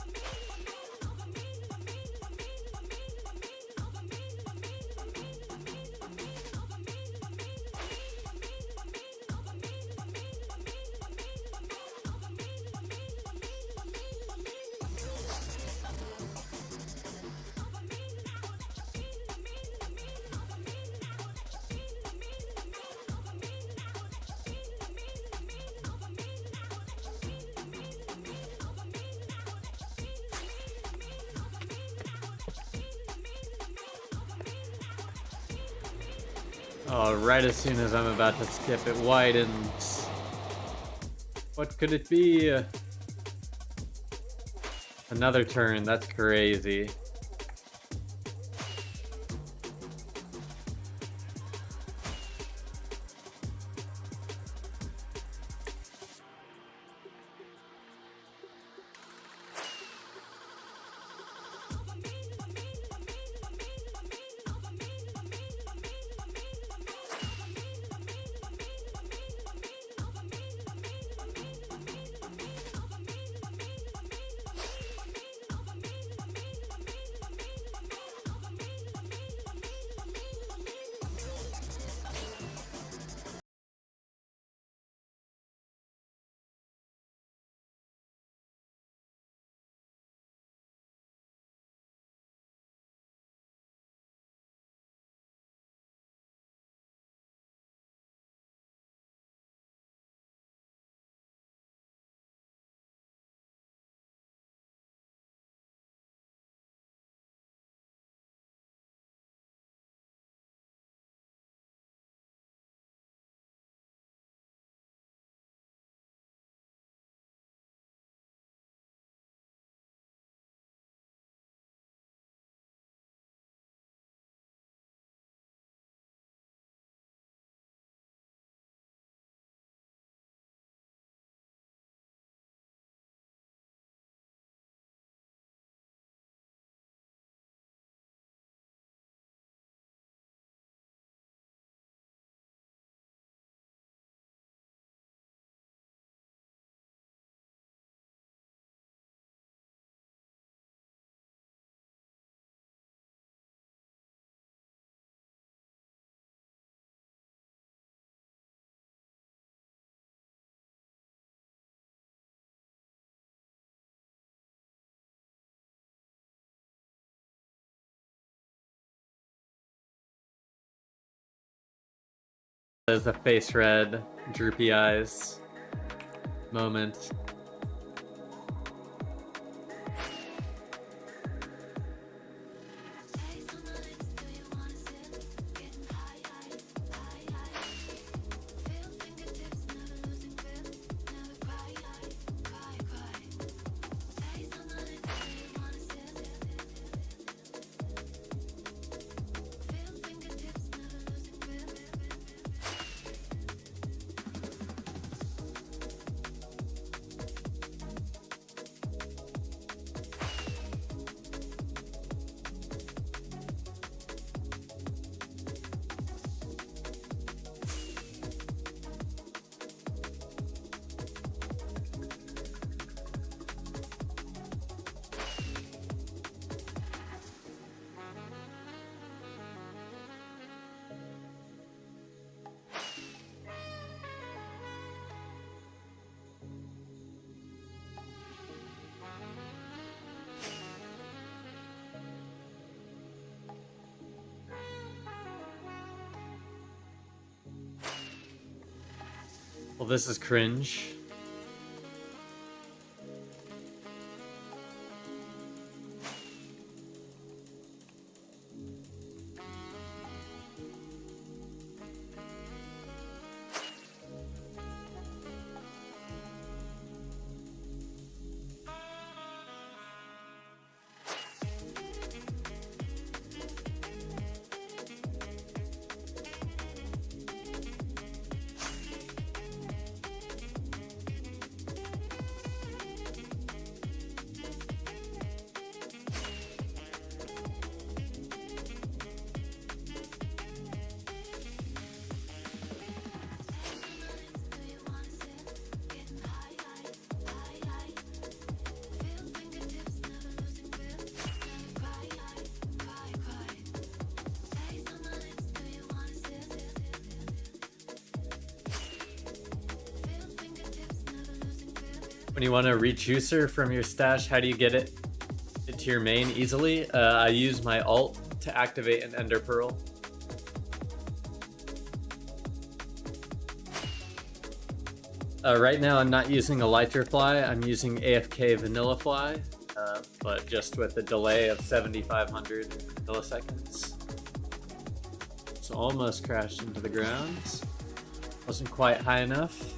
Oh, right as soon as I'm about to skip, it widens. What could it be? Another turn, that's crazy. There's a face red, droopy eyes moment. Well, this is cringe. When you want a rejuicer from your stash, how do you get it to your main easily? I use my alt to activate an ender pearl. Right now I'm not using a lighter fly, I'm using AFK vanilla fly, but just with a delay of 7,500 milliseconds. So almost crashed into the ground. Wasn't quite high enough.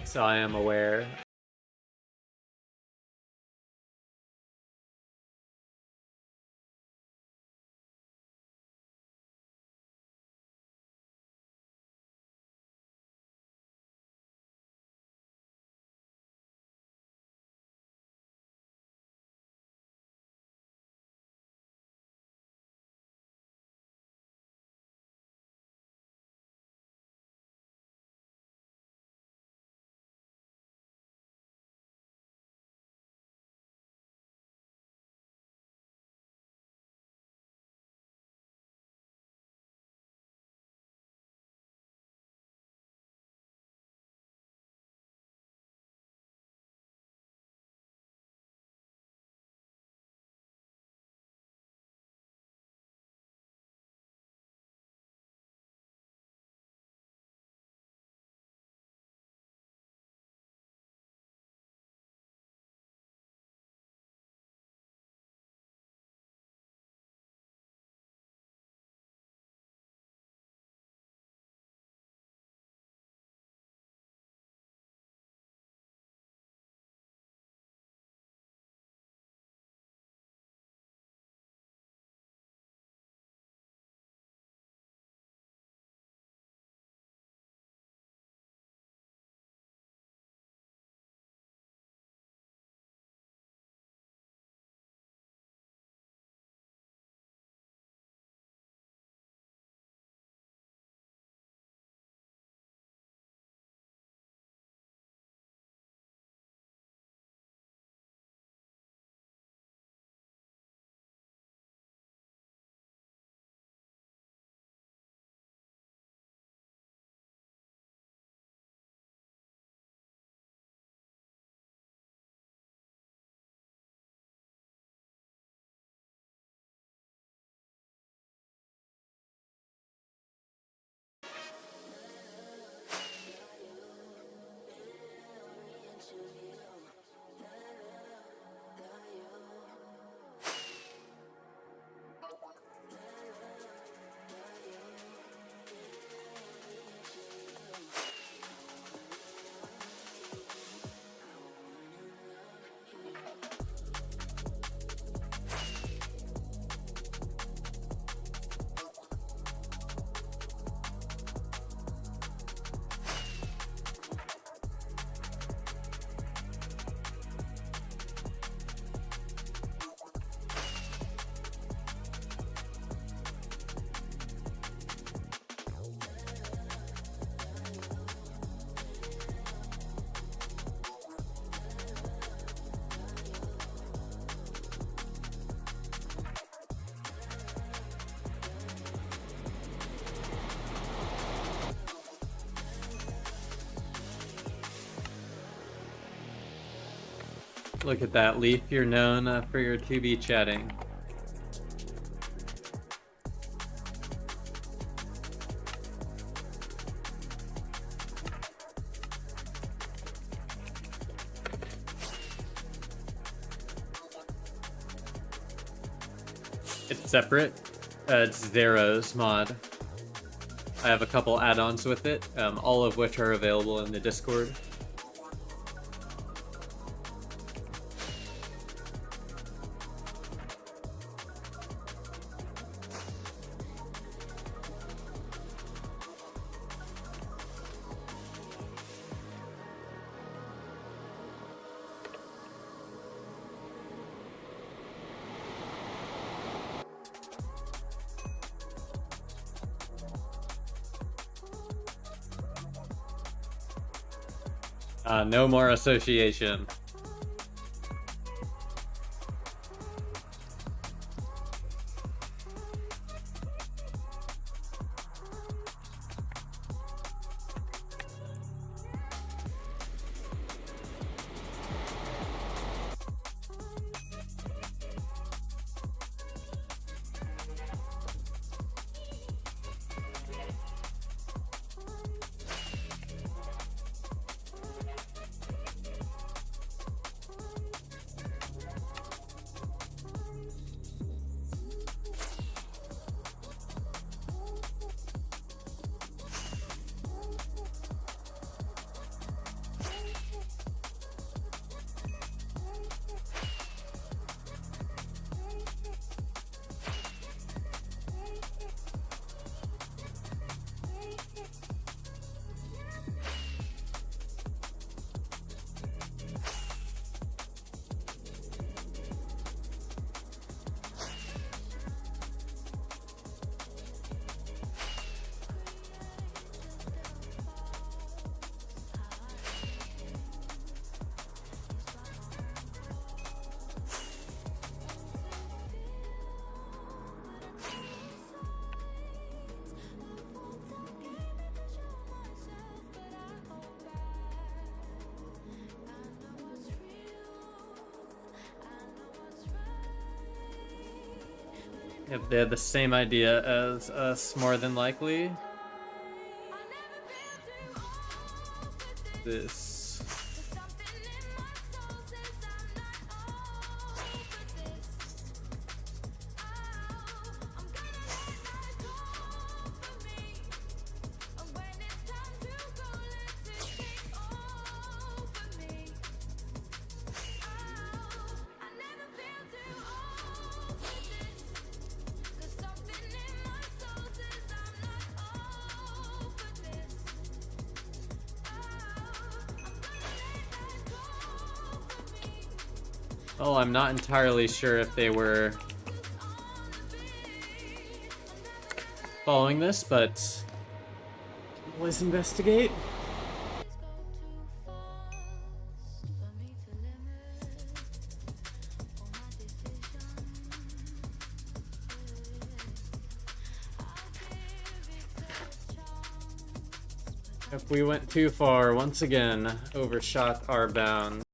So I am aware. Look at that, Leaf. You're known for your 2B chatting. It's separate. It's Zero's mod. I have a couple add-ons with it, all of which are available in the Discord. No more association. If they had the same idea as us, more than likely. This. Oh, I'm not entirely sure if they were following this, but let's investigate. If we went too far, once again, overshot our bounds.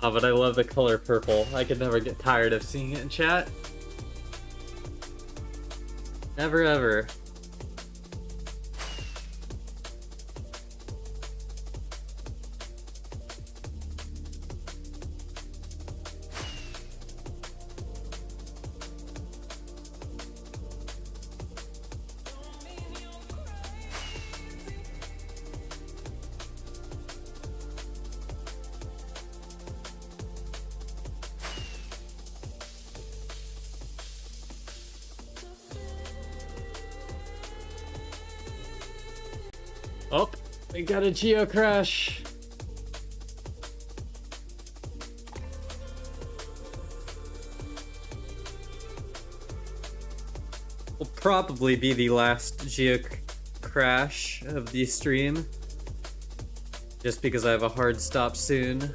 Oh, but I love the color purple. I could never get tired of seeing it in chat. Never ever. Oh, we got a geocrash. Will probably be the last geocrash of the stream, just because I have a hard stop soon.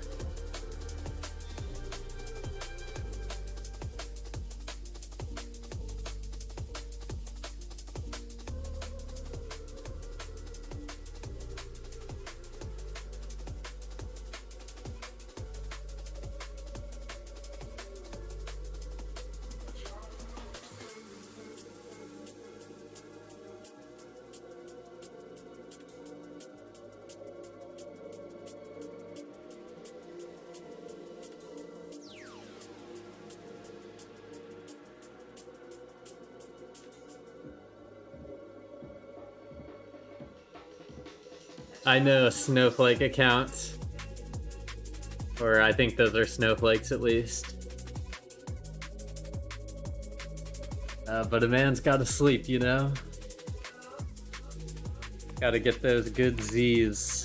I know a snowflake account. Or I think those are snowflakes at least. But a man's gotta sleep, you know? Gotta get those good Z's.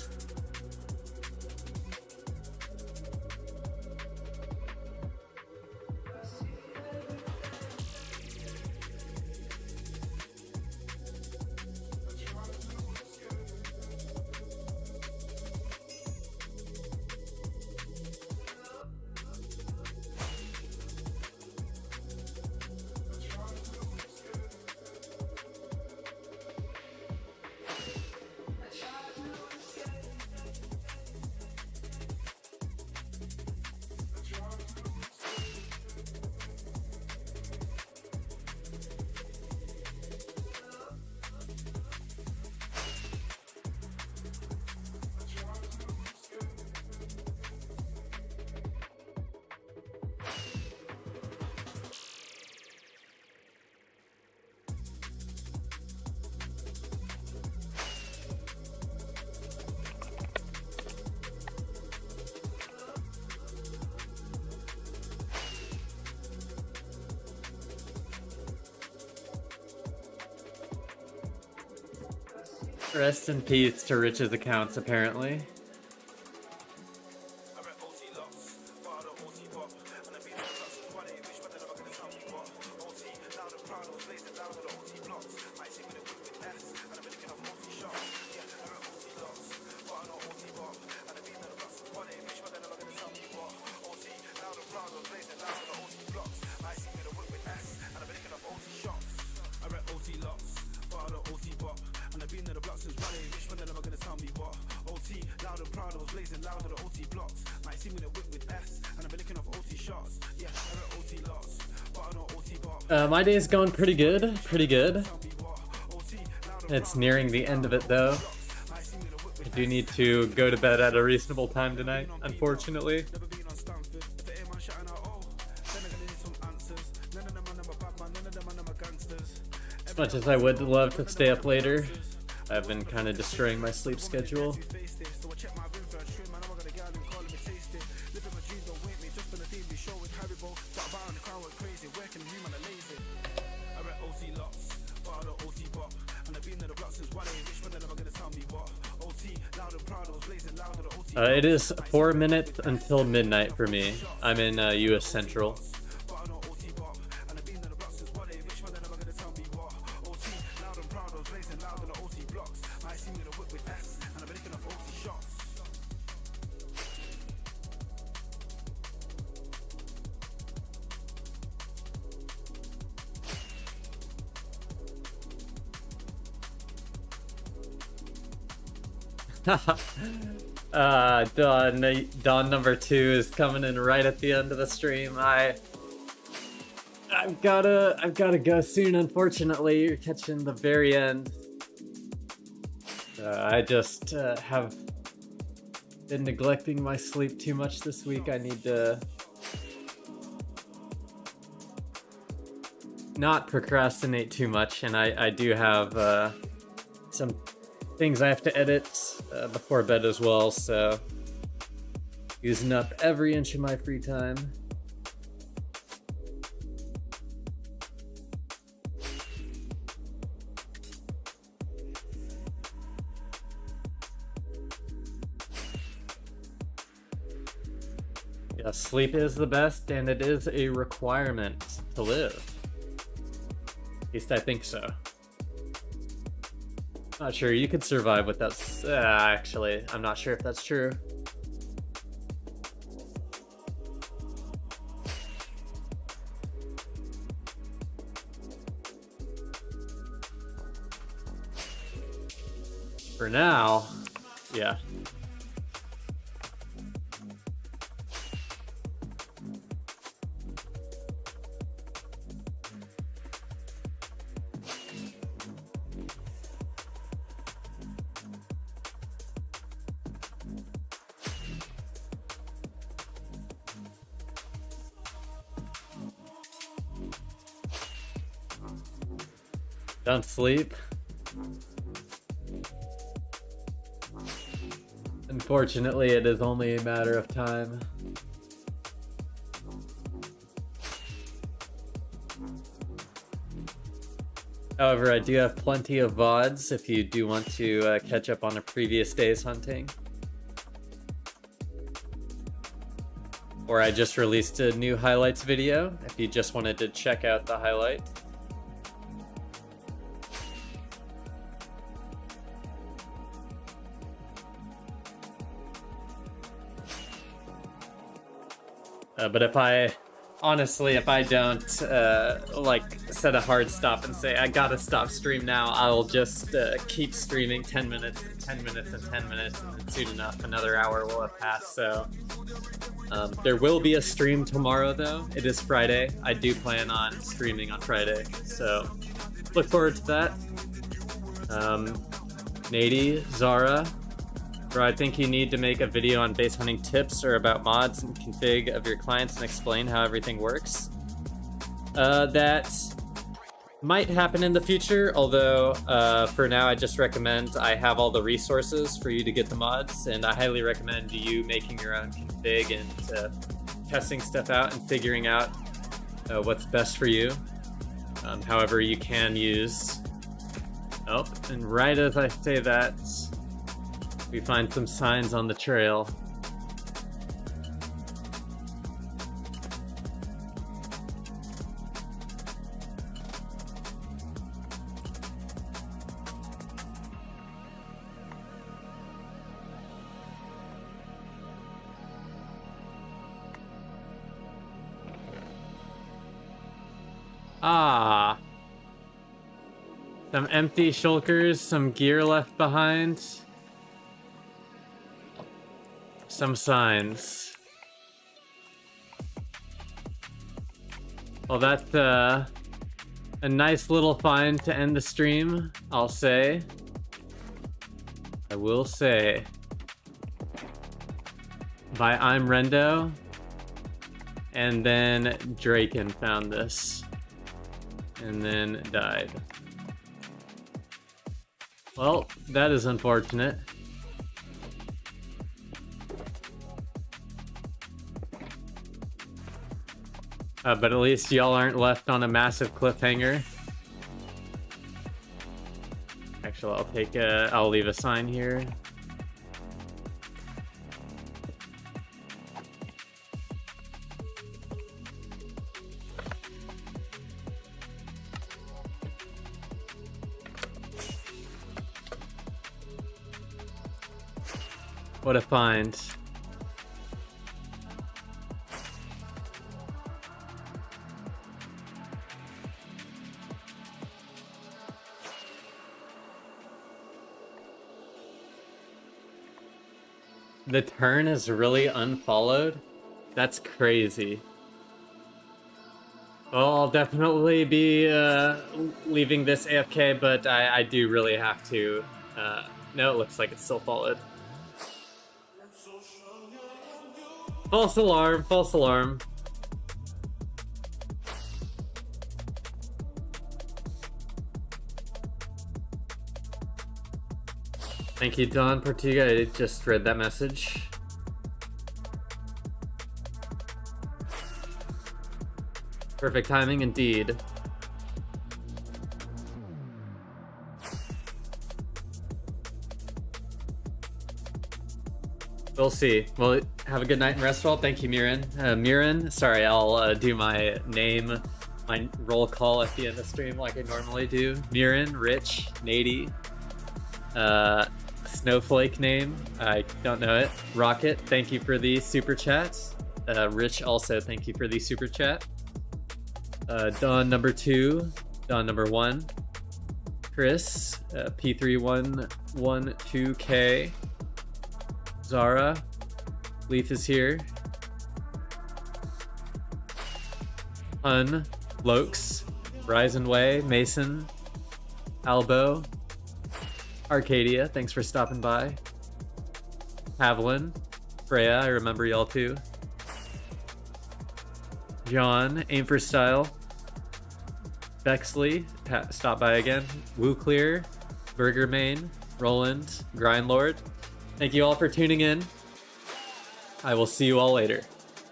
Rest in peace to Rich's accounts, apparently. My day's going pretty good, It's nearing the end of it though. I do need to go to bed at a reasonable time tonight, unfortunately. As much as I would love to stay up later, I've been kind of destroying my sleep schedule. It is 4 minutes until midnight for me. I'm in US Central. Dawn number 2 is coming in right at the end of the stream. I've gotta go soon, unfortunately. You're catching the very end. I just have been neglecting my sleep too much this week. I need to not procrastinate too much, and I do have some things I have to edit before bed as well, so using up every inch of my free time. Yeah, sleep is the best, and it is a requirement to live. At least I think so. Not sure, you could survive without... actually, I'm not sure if that's true. For now, yeah. Don't sleep. Unfortunately, it is only a matter of time. However, I do have plenty of VODs if you do want to catch up on a previous day's hunting. Or I just released a new highlights video if you just wanted to check out the highlight. But if I don't like set a hard stop and say I gotta stop stream now, I'll just keep streaming 10 minutes and 10 minutes and 10 minutes, and then soon enough another hour will have passed. So there will be a stream tomorrow though. It is Friday. I do plan on streaming on Friday, so look forward to that. Nady, Zara, bro, I think you need to make a video on base hunting tips or about mods and config of your clients and explain how everything works. That might happen in the future, although for now I just recommend I have all the resources for you to get the mods, and I highly recommend you making your own config and testing stuff out and figuring out what's best for you. However, you can use... Oh, and right as I say that, we find some signs on the trail. Ah. Some empty shulkers, some gear left behind. Some signs. Well, that's a nice little find to end the stream, I'll say. I will say. By I'm Rendo. And then Draken found this. And then died. Well, that is unfortunate. But at least y'all aren't left on a massive cliffhanger. Actually, I'll leave a sign here. What a find. The turn is really unfollowed? That's crazy. Well, I'll definitely be leaving this AFK, but I do really have to. No, it looks like it's still followed. False alarm, false alarm. Thank you, Don Portuga. I just read that message. Perfect timing indeed. We'll see. Well, have a good night and rest well. Thank you, Miran. Miran, sorry, I'll do my name, my roll call at the end of the stream like I normally do. Miran, Rich, Nady, Snowflake name, I don't know it. Rocket, thank you for the super chat. Rich also, thank you for the super chat. Dawn number 2, Dawn number 1, Chris, P3112K, Zara, Leaf is here, Hun, Lokes, Rise and Way, Mason, Albo, Arcadia, thanks for stopping by, Haviland, Freya, I remember y'all too, John, Aim for Style, Bexley, stop by again, Woo Clear, Burger Main, Roland, Grindlord. Thank you all for tuning in. I will see you all later.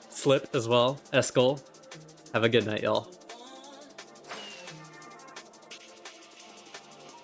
Slip as well, Eskel. Have a good night, y'all.